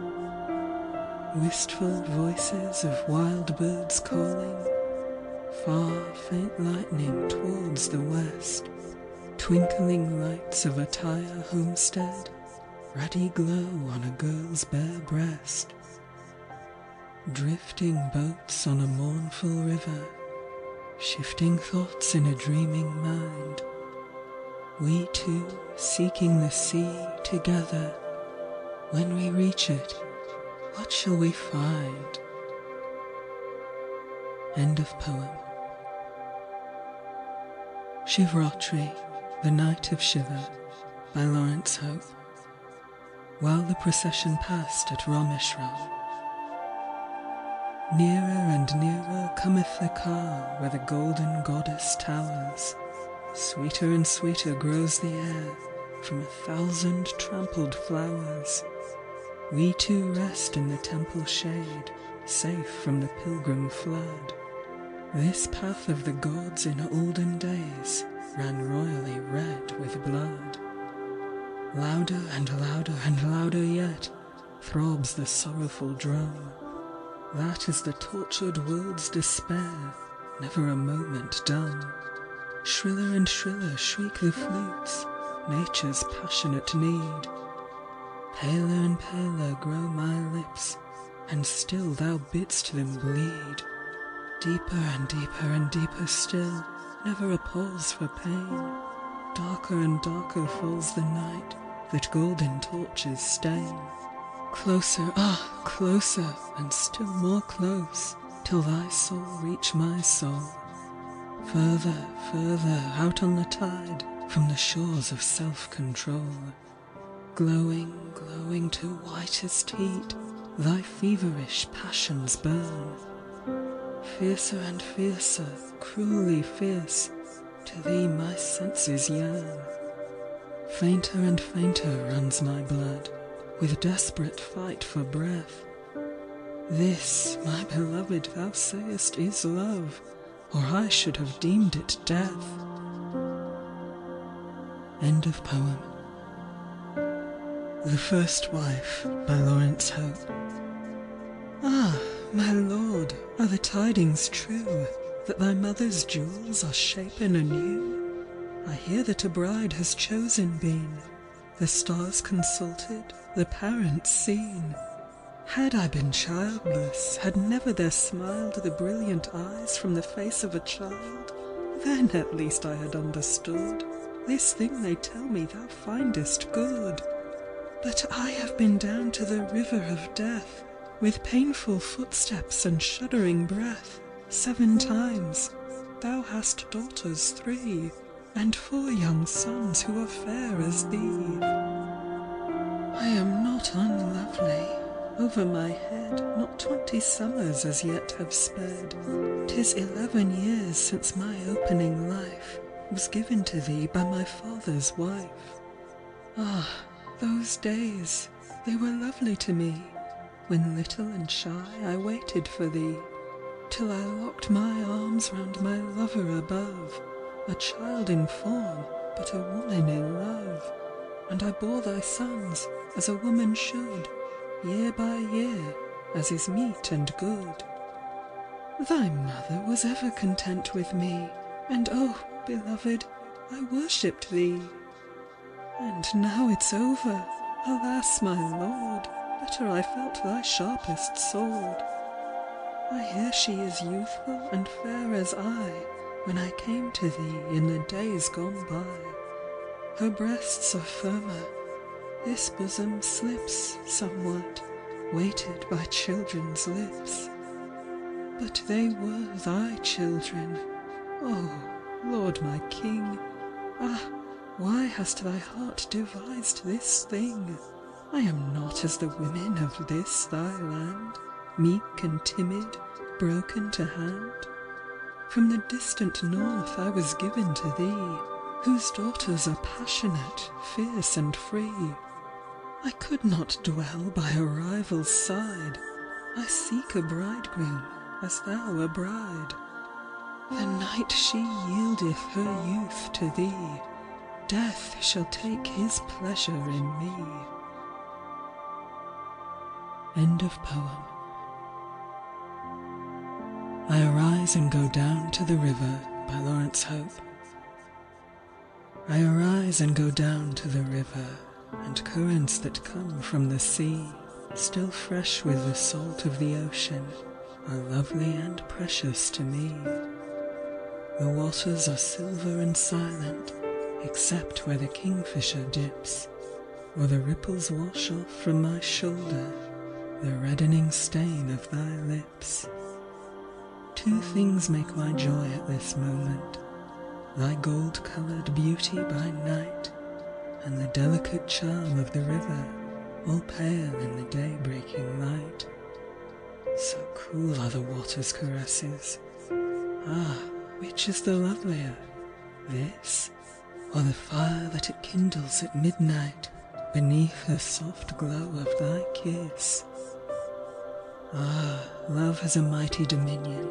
Wistful voices of wild birds calling, far faint lightning towards the west, twinkling lights of a Tyre homestead, ruddy glow on a girl's bare breast. Drifting boats on a mournful river, shifting thoughts in a dreaming mind. We two seeking the sea together. When we reach it, what shall we find? End of poem. Shivratri, the Night of Shiva, by Laurence Hope. While the procession passed at Rameshram, nearer and nearer cometh the car where the golden goddess towers. Sweeter and sweeter grows the air from 1,000 trampled flowers. We two rest in the temple shade, safe from the pilgrim flood. This path of the gods in olden days ran royally red with blood. Louder and louder and louder yet throbs the sorrowful drum. That is the tortured world's despair, never a moment done. Shriller and shriller shriek the flutes, nature's passionate need. Paler and paler grow my lips, and still thou bidst them bleed. Deeper and deeper and deeper still, never a pause for pain. Darker and darker falls the night that golden torches stain. Closer, ah, closer, and still more close, till thy soul reach my soul. Further, further, out on the tide, from the shores of self-control. Glowing, glowing to whitest heat, thy feverish passions burn. Fiercer and fiercer, cruelly fierce, to thee my senses yearn. Fainter and fainter runs my blood, with desperate fight for breath. This, my beloved, thou sayest is love, or I should have deemed it death. End of poem. The First Wife by Laurence Hope. Ah, my lord, are the tidings true, that thy mother's jewels are shapen anew? I hear that a bride has chosen been, the stars consulted, the parents seen. Had I been childless, had never there smiled the brilliant eyes from the face of a child, then at least I had understood. This thing they tell me thou findest good. But I have been down to the river of death, with painful footsteps and shuddering breath, 7 times. Thou hast daughters 3, and 4 young sons who are fair as thee. I am not unlovely. Over my head not 20 summers as yet have sped. 'Tis 11 years since my opening life was given to thee by my father's wife. Ah, those days, they were lovely to me, when little and shy I waited for thee, till I locked my arms round my lover above, a child in form, but a woman in love, and I bore thy sons, as a woman should, year by year, as is meet and good. Thy mother was ever content with me, and oh, beloved, I worshipped thee. And now it's over, alas, my lord, better I felt thy sharpest sword. I hear she is youthful and fair as I, when I came to thee in the days gone by. Her breasts are firmer, this bosom slips somewhat, weighted by children's lips. But they were thy children, oh, Lord my King. Ah, why hast thy heart devised this thing? I am not as the women of this thy land, meek and timid, broken to hand. From the distant north I was given to thee, whose daughters are passionate, fierce and free. I could not dwell by a rival's side, I seek a bridegroom, as thou a bride. The night she yieldeth her youth to thee, death shall take his pleasure in me. End of poem. I Arise and Go Down to the River by Laurence Hope. I arise and go down to the river, and currents that come from the sea, still fresh with the salt of the ocean, are lovely and precious to me. The waters are silver and silent, except where the kingfisher dips, or the ripples wash off from my shoulder the reddening stain of thy lips. 2 things make my joy at this moment, thy gold-coloured beauty by night, and the delicate charm of the river, all pale in the day-breaking light. So cool are the water's caresses. Ah, which is the lovelier, this, or the fire that it kindles at midnight, beneath the soft glow of thy kiss. Ah, love has a mighty dominion.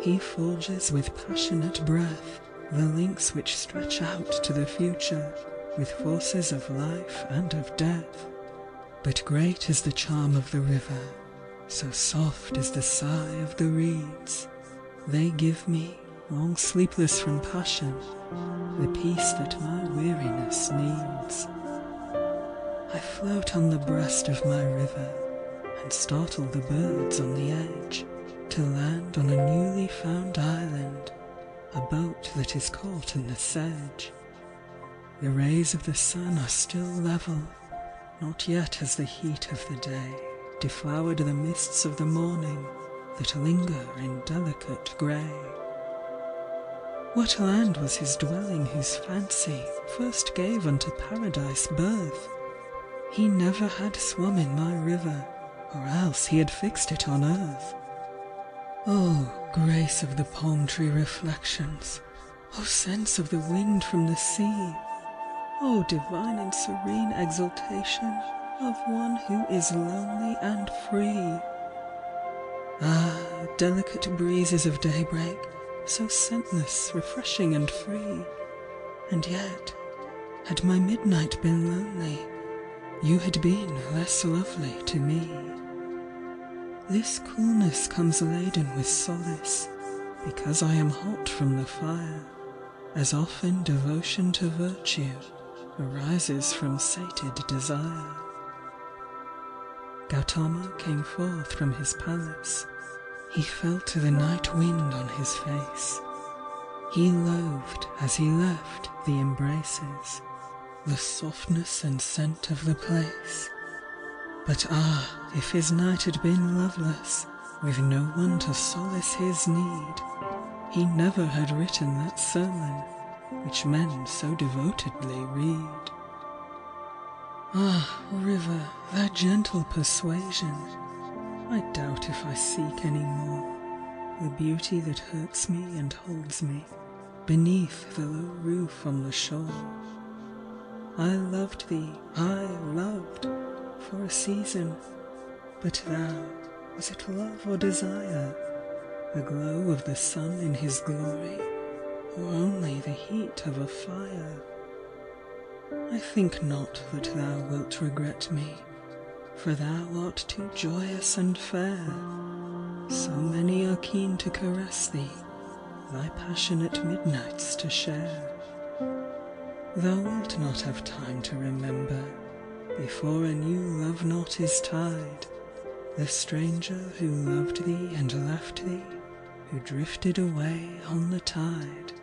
He forges with passionate breath the links which stretch out to the future with forces of life and of death. But great is the charm of the river, so soft is the sigh of the reeds. They give me, long sleepless from passion, the peace that my weariness needs. I float on the breast of my river and startle the birds on the edge, to land on a newly found island, a boat that is caught in the sedge. The rays of the sun are still level, not yet has the heat of the day deflowered the mists of the morning that linger in delicate grey. What land was his dwelling whose fancy first gave unto paradise birth? He never had swum in my river, or else he had fixed it on earth. Oh, grace of the palm tree reflections! Oh, sense of the wind from the sea! Oh, divine and serene exultation of one who is lonely and free! Ah, delicate breezes of daybreak, so scentless, refreshing and free! And yet, had my midnight been lonely, you had been less lovely to me. This coolness comes laden with solace, because I am hot from the fire, as often devotion to virtue arises from sated desire. Gautama came forth from his palace. He felt the night wind on his face. He loathed as he left the embraces, the softness and scent of the place. But ah, if his night had been loveless, with no one to solace his need, he never had written that sermon which men so devotedly read. Ah, river, thy gentle persuasion, I doubt if I seek any more the beauty that hurts me and holds me beneath the low roof on the shore. I loved thee, I loved, for a season, but thou, was it love or desire, the glow of the sun in his glory, or only the heat of a fire? I think not that thou wilt regret me, for thou art too joyous and fair. So many are keen to caress thee, thy passionate midnights to share. Thou wilt not have time to remember, before a new love knot is tied, the stranger who loved thee and left thee, who drifted away on the tide.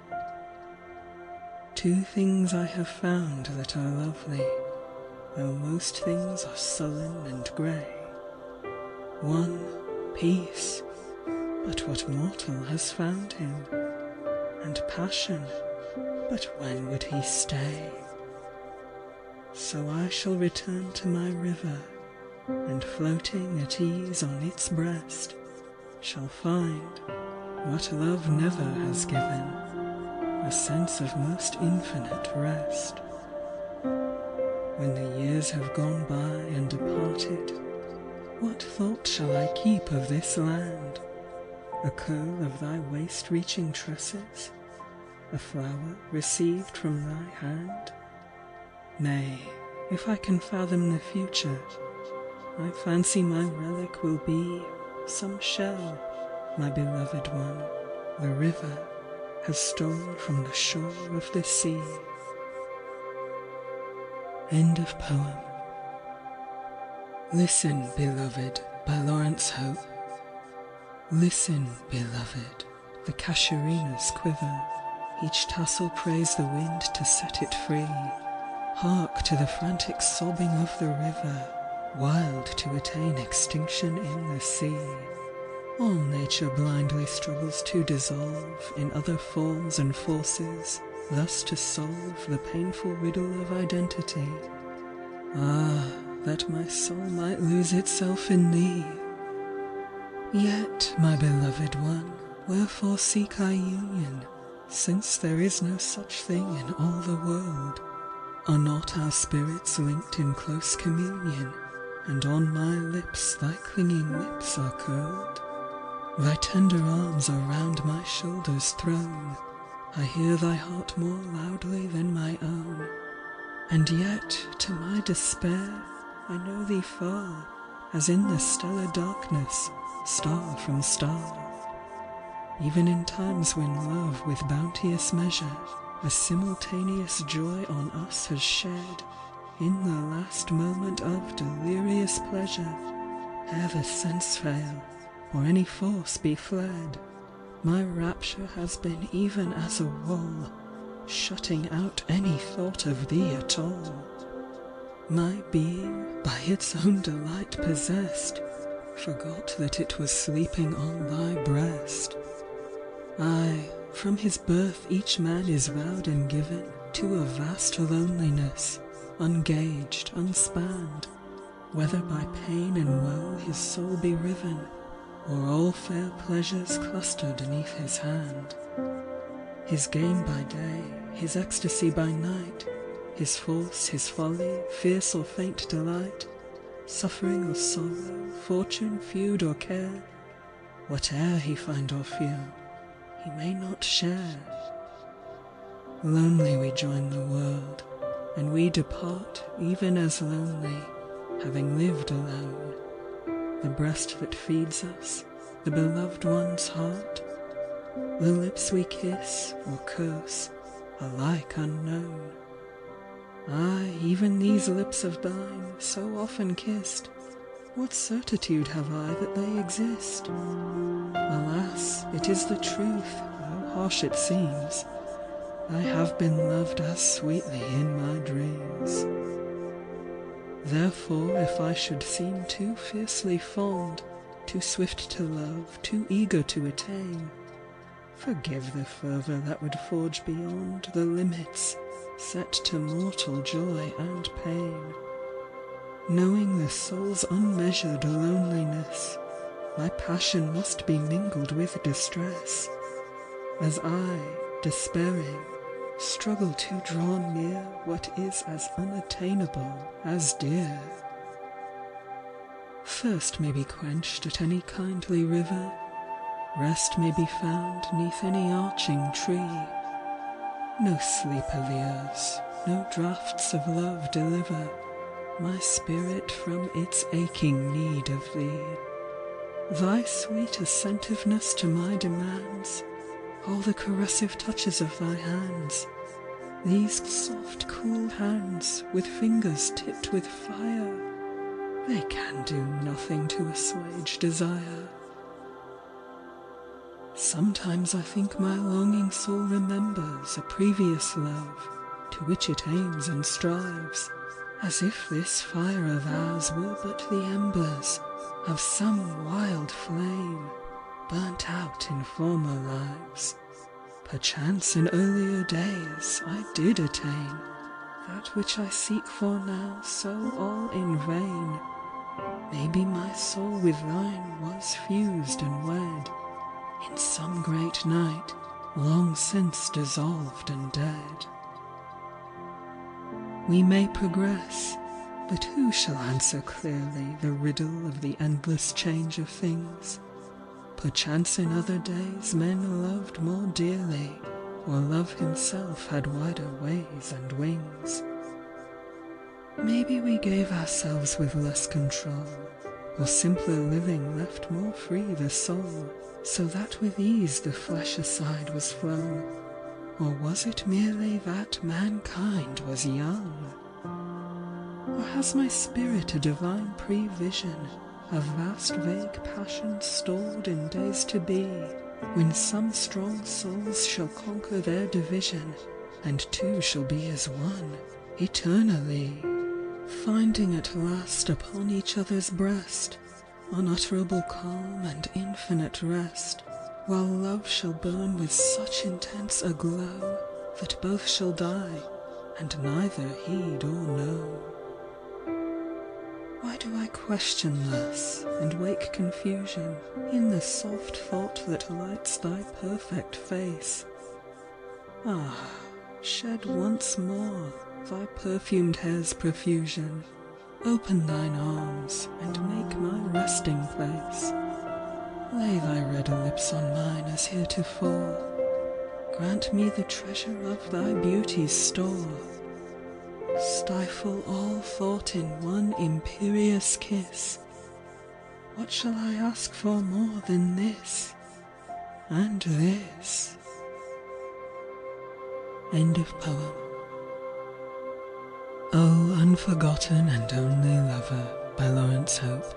Two things I have found that are lovely, though most things are sullen and grey. One, peace, but what mortal has found him? And passion, but when would he stay? So I shall return to my river, and floating at ease on its breast, shall find, what love never has given, a sense of most infinite rest. When the years have gone by and departed, what thought shall I keep of this land? A curl of thy waist-reaching tresses, a flower received from thy hand? Nay, if I can fathom the future, I fancy my relic will be some shell my beloved one, the river, has stolen from the shore of the sea. End of poem. Listen, beloved, by Laurence Hope. Listen, beloved, the casuarinas quiver, each tassel prays the wind to set it free. Hark to the frantic sobbing of the river, wild to attain extinction in the sea. All nature blindly struggles to dissolve in other forms and forces, thus to solve the painful riddle of identity. Ah, that my soul might lose itself in thee! Yet, my beloved one, wherefore seek I union, since there is no such thing in all the world? Are not our spirits linked in close communion, and on my lips thy clinging lips are curled? Thy tender arms are round my shoulders thrown, I hear thy heart more loudly than my own. And yet, to my despair, I know thee far, as in the stellar darkness, star from star. Even in times when love with bounteous measure a simultaneous joy on us has shed, in the last moment of delirious pleasure, ere the sense fail, or any force be fled, my rapture has been even as a wall, shutting out any thought of thee at all. My being, by its own delight possessed, forgot that it was sleeping on thy breast. Aye, from his birth each man is vowed and given to a vast loneliness, ungauged, unspanned, whether by pain and woe his soul be riven, or all fair pleasures cluster beneath his hand. His game by day, his ecstasy by night, his force, his folly, fierce or faint delight, suffering or sorrow, fortune, feud or care, whate'er he find or feel, he may not share. Lonely we join the world, and we depart even as lonely, having lived alone. The breast that feeds us, the beloved one's heart, the lips we kiss or curse, alike unknown. Aye, even these lips of thine, so often kissed, what certitude have I that they exist? Alas, it is the truth, how harsh it seems. I have been loved as sweetly in my dreams. Therefore, if I should seem too fiercely fond, too swift to love, too eager to attain, forgive the fervour that would forge beyond the limits set to mortal joy and pain. Knowing the soul's unmeasured loneliness, my passion must be mingled with distress, as I, despairing, struggle to draw near what is as unattainable as dear. Thirst may be quenched at any kindly river, rest may be found neath any arching tree. No sleep of years, no draughts of love deliver my spirit from its aching need of thee. Thy sweet assentiveness to my demands, all the caressive touches of thy hands, these soft cool hands with fingers tipped with fire, they can do nothing to assuage desire. Sometimes I think my longing soul remembers a previous love to which it aims and strives, as if this fire of ours were but the embers of some wild flame burnt out in former lives. Perchance in earlier days I did attain that which I seek for now so all in vain. Maybe my soul with thine was fused and wed in some great night long since dissolved and dead. We may progress, but who shall answer clearly the riddle of the endless change of things? Perchance in other days men loved more dearly, or love himself had wider ways and wings. Maybe we gave ourselves with less control, or simpler living left more free the soul, so that with ease the flesh aside was flown. Or was it merely that mankind was young? Or has my spirit a divine prevision of vast vague passions stored in days to be, when some strong souls shall conquer their division, and two shall be as one, eternally, finding at last upon each other's breast unutterable calm and infinite rest, while love shall burn with such intense a glow that both shall die, and neither heed or know. Why do I question thus, and wake confusion in the soft thought that lights thy perfect face? Ah, shed once more thy perfumed hair's profusion, open thine arms, and make my resting place. Lay thy red lips on mine as heretofore, grant me the treasure of thy beauty's store. Stifle all thought in one imperious kiss. What shall I ask for more than this, and this? End of poem. Oh, Unforgotten and Only Lover by Laurence Hope.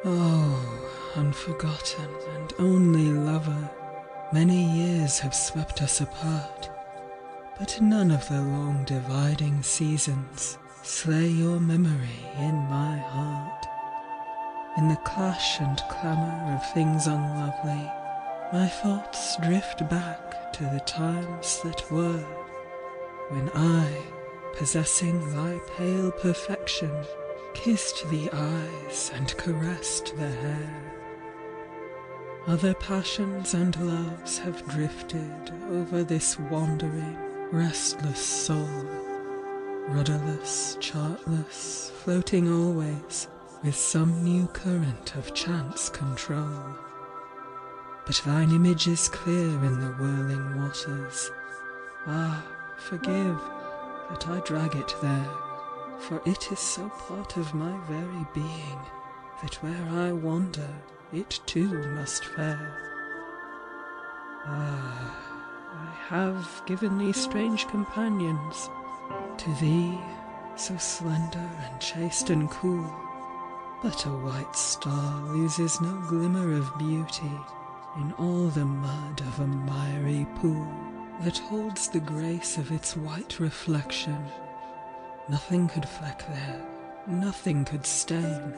Oh, unforgotten and only lover, many years have swept us apart, but none of the long dividing seasons slay your memory in my heart. In the clash and clamour of things unlovely, my thoughts drift back to the times that were, when I, possessing thy pale perfection, kissed the eyes and caressed the hair. Other passions and loves have drifted over this wandering, restless soul, rudderless, chartless, floating always with some new current of chance control. But thine image is clear in the whirling waters. Ah, forgive that I drag it there, for it is so part of my very being that where I wander, it too must fare. Ah, I have given thee strange companions, to thee so slender and chaste and cool, but a white star loses no glimmer of beauty in all the mud of a miry pool that holds the grace of its white reflection. Nothing could fleck there, nothing could stain.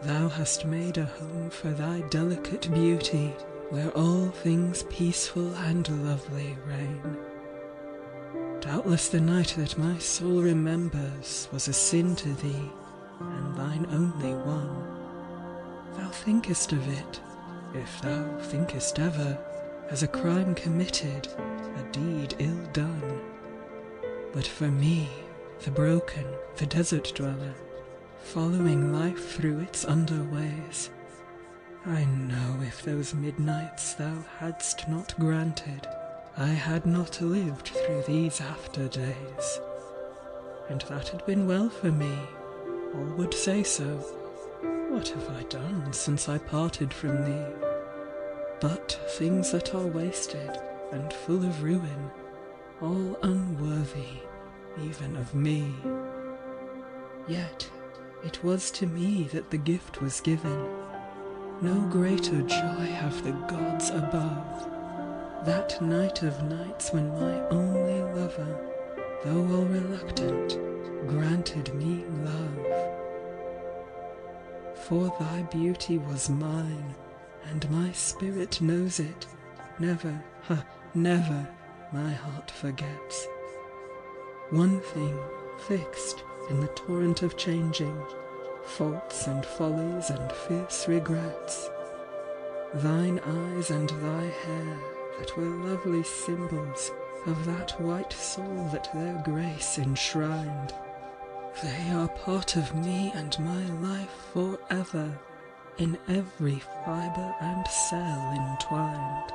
Thou hast made a home for thy delicate beauty, where all things peaceful and lovely reign. Doubtless the night that my soul remembers was a sin to thee, and thine only one. Thou thinkest of it, if thou thinkest ever, as a crime committed, a deed ill done. But for me, the broken, the desert dweller, following life through its underways, I know if those midnights thou hadst not granted, I had not lived through these after days. And that had been well for me, all would say so. What have I done since I parted from thee? But things that are wasted and full of ruin, all unworthy even of me. Yet it was to me that the gift was given. No greater joy have the gods above, that night of nights when my only lover, though all reluctant, granted me love. For thy beauty was mine, and my spirit knows it. Never, never, my heart forgets. One thing fixed in the torrent of changing, faults and follies and fierce regrets, thine eyes and thy hair that were lovely symbols of that white soul that their grace enshrined, they are part of me and my life forever, in every fibre and cell entwined.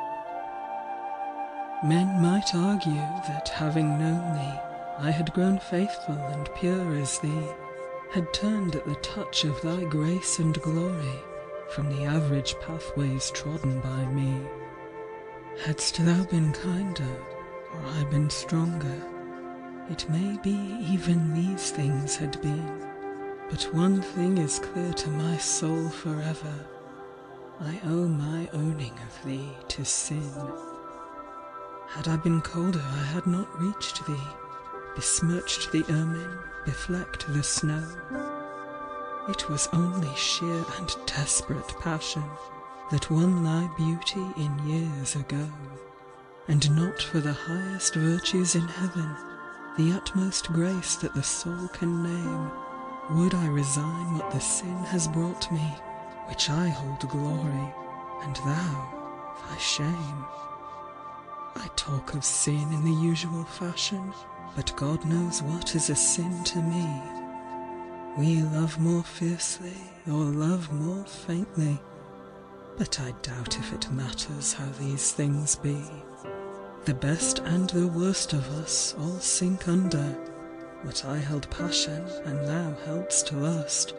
Men might argue that having known thee, I had grown faithful and pure as thee, had turned at the touch of thy grace and glory from the average pathways trodden by me. Hadst thou been kinder, or I been stronger, it may be even these things had been. But one thing is clear to my soul forever, I owe my owning of thee to sin. Had I been colder I had not reached thee, besmirched the ermine, beflecked the snow. It was only sheer and desperate passion that won thy beauty in years ago, and not for the highest virtues in heaven, the utmost grace that the soul can name, would I resign what the sin has brought me, which I hold glory, and thou thy shame. I talk of sin in the usual fashion, but God knows what is a sin to me. We love more fiercely, or love more faintly, but I doubt if it matters how these things be. The best and the worst of us all sink under. What I held passion, and thou held'st lust.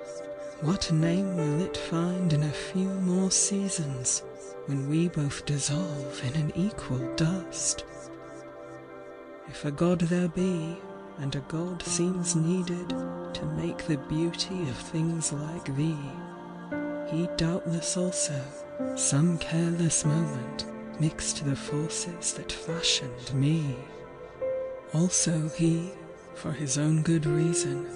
What name will it find in a few more seasons, when we both dissolve in an equal dust? If a God there be, and a God seems needed to make the beauty of things like thee, he doubtless also, some careless moment, mixed the forces that fashioned me. Also he, for his own good reason,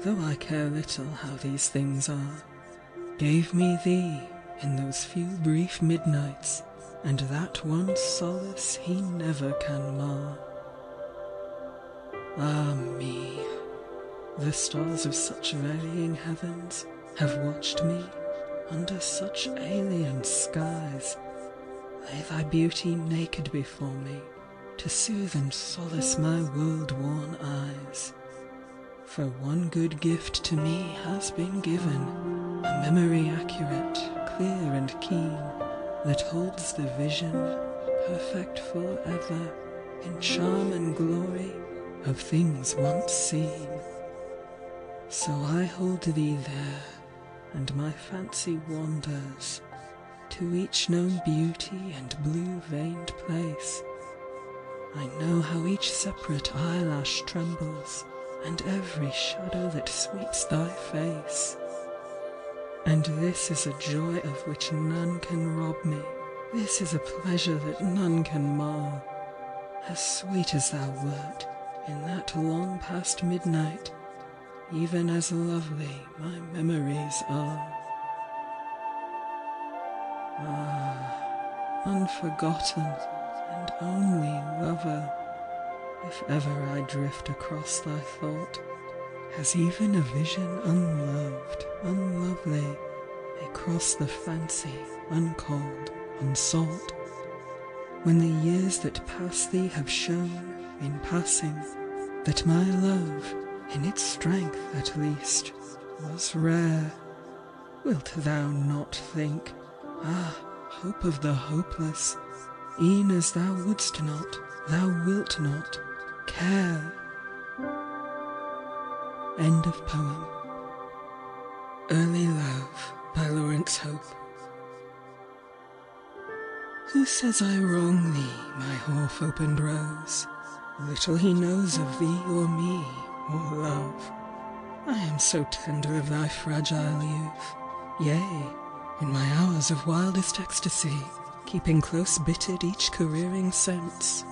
though I care little how these things are, gave me thee in those few brief midnights, and that one solace he never can mar. Ah me, the stars of such varying heavens have watched me under such alien skies. Lay thy beauty naked before me, to soothe and solace my world-worn eyes. For one good gift to me has been given, a memory accurate, clear and keen, that holds the vision, perfect forever, in charm and glory of things once seen. So I hold thee there, and my fancy wanders to each known beauty and blue-veined place. I know how each separate eyelash trembles, and every shadow that sweeps thy face. And this is a joy of which none can rob me, this is a pleasure that none can mar. As sweet as thou wert in that long past midnight, even as lovely my memories are. Ah, unforgotten and only lover, if ever I drift across thy thought, has even a vision unloved, unlovely, may cross the fancy, uncalled, unsought, when the years that pass thee have shown, in passing, that my love, in its strength at least, was rare? Wilt thou not think, ah, hope of the hopeless, e'en as thou wouldst not, thou wilt not, care? End of poem. Early Love by Laurence Hope. Who says I wrong thee, my half-opened rose? Little he knows of thee or me, or love. I am so tender of thy fragile youth, yea, in my hours of wildest ecstasy, keeping close bitted each careering sense.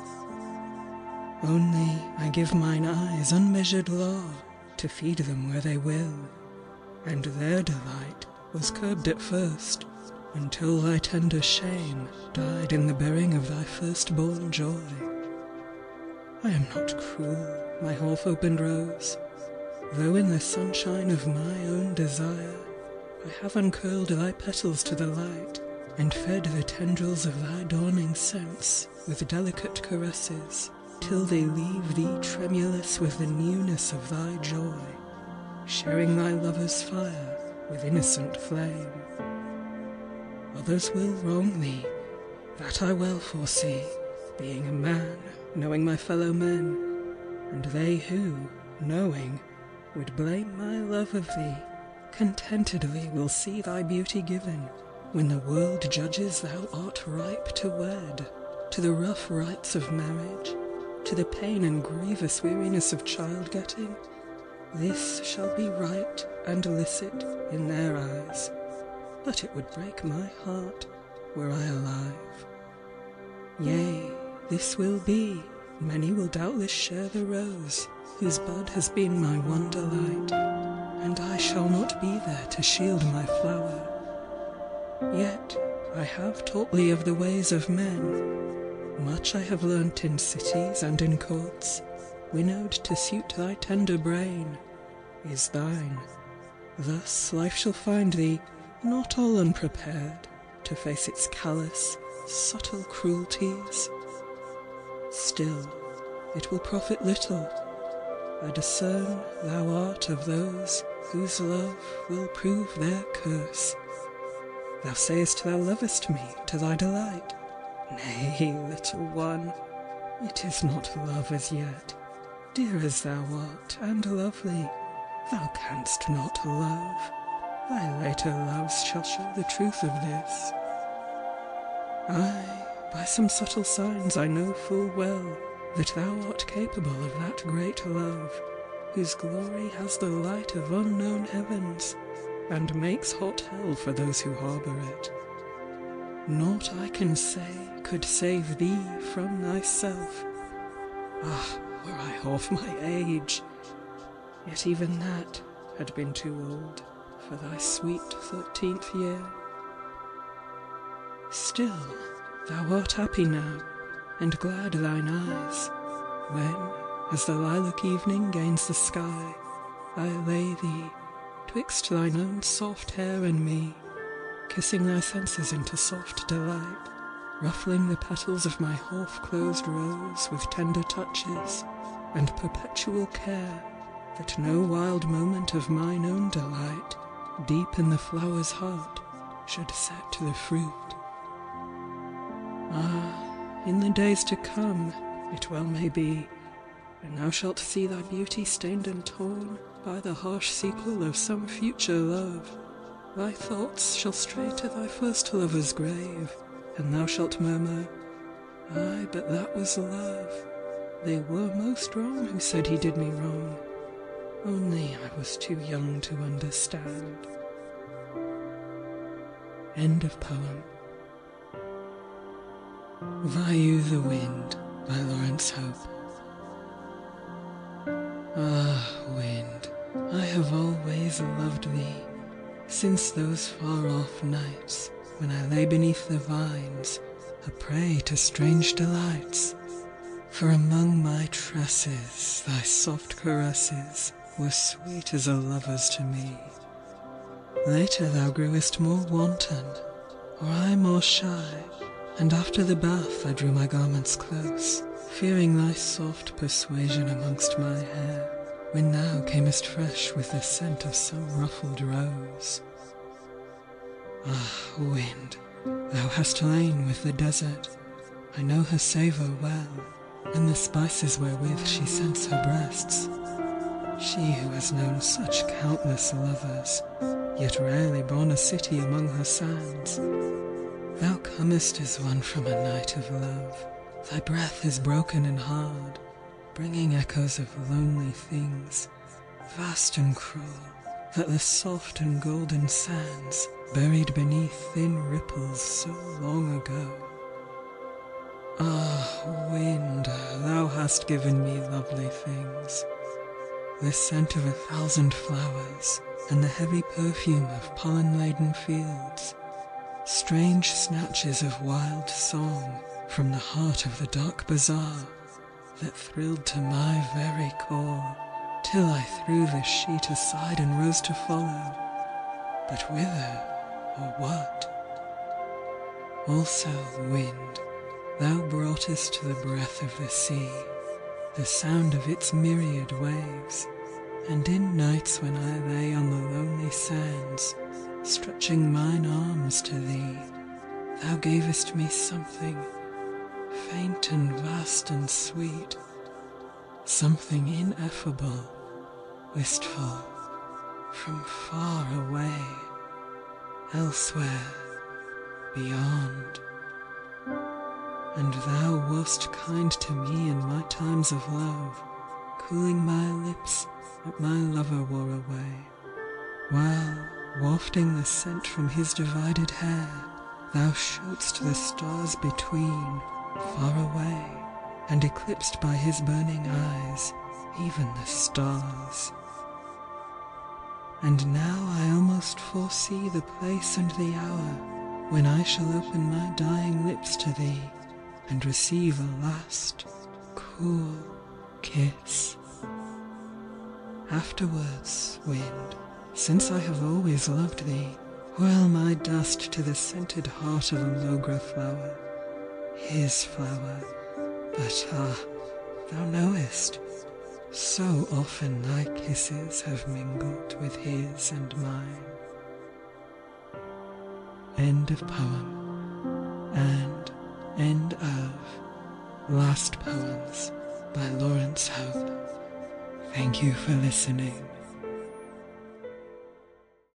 Only I give mine eyes unmeasured law, to feed them where they will, and their delight was curbed at first, until thy tender shame died in the bearing of thy firstborn joy. I am not cruel, my half-opened rose, though in the sunshine of my own desire I have uncurled thy petals to the light, and fed the tendrils of thy dawning sense with delicate caresses, till they leave thee tremulous with the newness of thy joy, sharing thy lover's fire with innocent flame. Others will wrong thee, that I well foresee, being a man, knowing my fellow men, and they who, knowing, would blame my love of thee, contentedly will see thy beauty given, when the world judges thou art ripe to wed, to the rough rites of marriage, to the pain and grievous weariness of child-getting. This shall be right and licit in their eyes, but it would break my heart were I alive. Yea, this will be, many will doubtless share the rose, whose bud has been my one delight, and I shall not be there to shield my flower. Yet I have taught thee of the ways of men, much I have learnt in cities and in courts, winnowed to suit thy tender brain, is thine. Thus life shall find thee not all unprepared to face its callous, subtle cruelties, Still, it will profit little. I discern thou art of those whose love will prove their curse. Thou sayest thou lovest me to thy delight. Nay, little one, it is not love as yet. Dear as thou art, and lovely, thou canst not love. Thy later loves shall show the truth of this. Ay, by some subtle signs I know full well that thou art capable of that great love, whose glory has the light of unknown heavens, and makes hot hell for those who harbour it. Naught I can say could save thee from thyself. Ah, were I half my age! Yet even that had been too old for thy sweet 13th year. Still, thou art happy now, and glad thine eyes, when, as the lilac evening gains the sky, I lay thee twixt thine own soft hair and me, kissing thy senses into soft delight, ruffling the petals of my half-closed rose with tender touches, and perpetual care that no wild moment of mine own delight, deep in the flower's heart, should set to the fruit. Ah, in the days to come, it well may be, when thou shalt see thy beauty stained and torn by the harsh sequel of some future love, thy thoughts shall stray to thy first lover's grave, and thou shalt murmur, "Ay, but that was love. They were most wrong who said he did me wrong. Only I was too young to understand." End of poem. Vayu the Wind by Laurence Hope. Ah, wind, I have always loved thee, since those far-off nights when I lay beneath the vines, a prey to strange delights. For among my tresses thy soft caresses were sweet as a lover's to me. Later thou grewest more wanton, or I more shy, and after the bath I drew my garments close, fearing thy soft persuasion amongst my hair, when thou camest fresh with the scent of some ruffled rose. Ah, wind, thou hast lain with the desert, I know her savour well, and the spices wherewith she scents her breasts. She who has known such countless lovers, yet rarely borne a city among her sands. Thou comest as one from a night of love, thy breath is broken and hard, bringing echoes of lonely things, vast and cruel, that the soft and golden sands buried beneath thin ripples so long ago. Ah, wind, thou hast given me lovely things, the scent of 1,000 flowers, and the heavy perfume of pollen-laden fields, strange snatches of wild song from the heart of the dark bazaar, that thrilled to my very core, till I threw the sheet aside and rose to follow. But whither, or what? Also, wind, thou broughtest the breath of the sea, the sound of its myriad waves, and in nights when I lay on the lonely sands, stretching mine arms to thee, thou gavest me something faint and vast and sweet, something ineffable, wistful, from far away, elsewhere, beyond. And thou wast kind to me in my times of love, cooling my lips that my lover wore away, while, wafting the scent from his divided hair, thou show'dst the stars between, far away, and eclipsed by his burning eyes, even the stars. And now I almost foresee the place and the hour when I shall open my dying lips to thee, and receive a last, cool kiss. Afterwards, wind, since I have always loved thee, whirl my dust to the scented heart of a logra flower, his flower, But thou knowest, so often thy kisses have mingled with his and mine. End of poem, and end of Last Poems by Laurence Hope. Thank you for listening.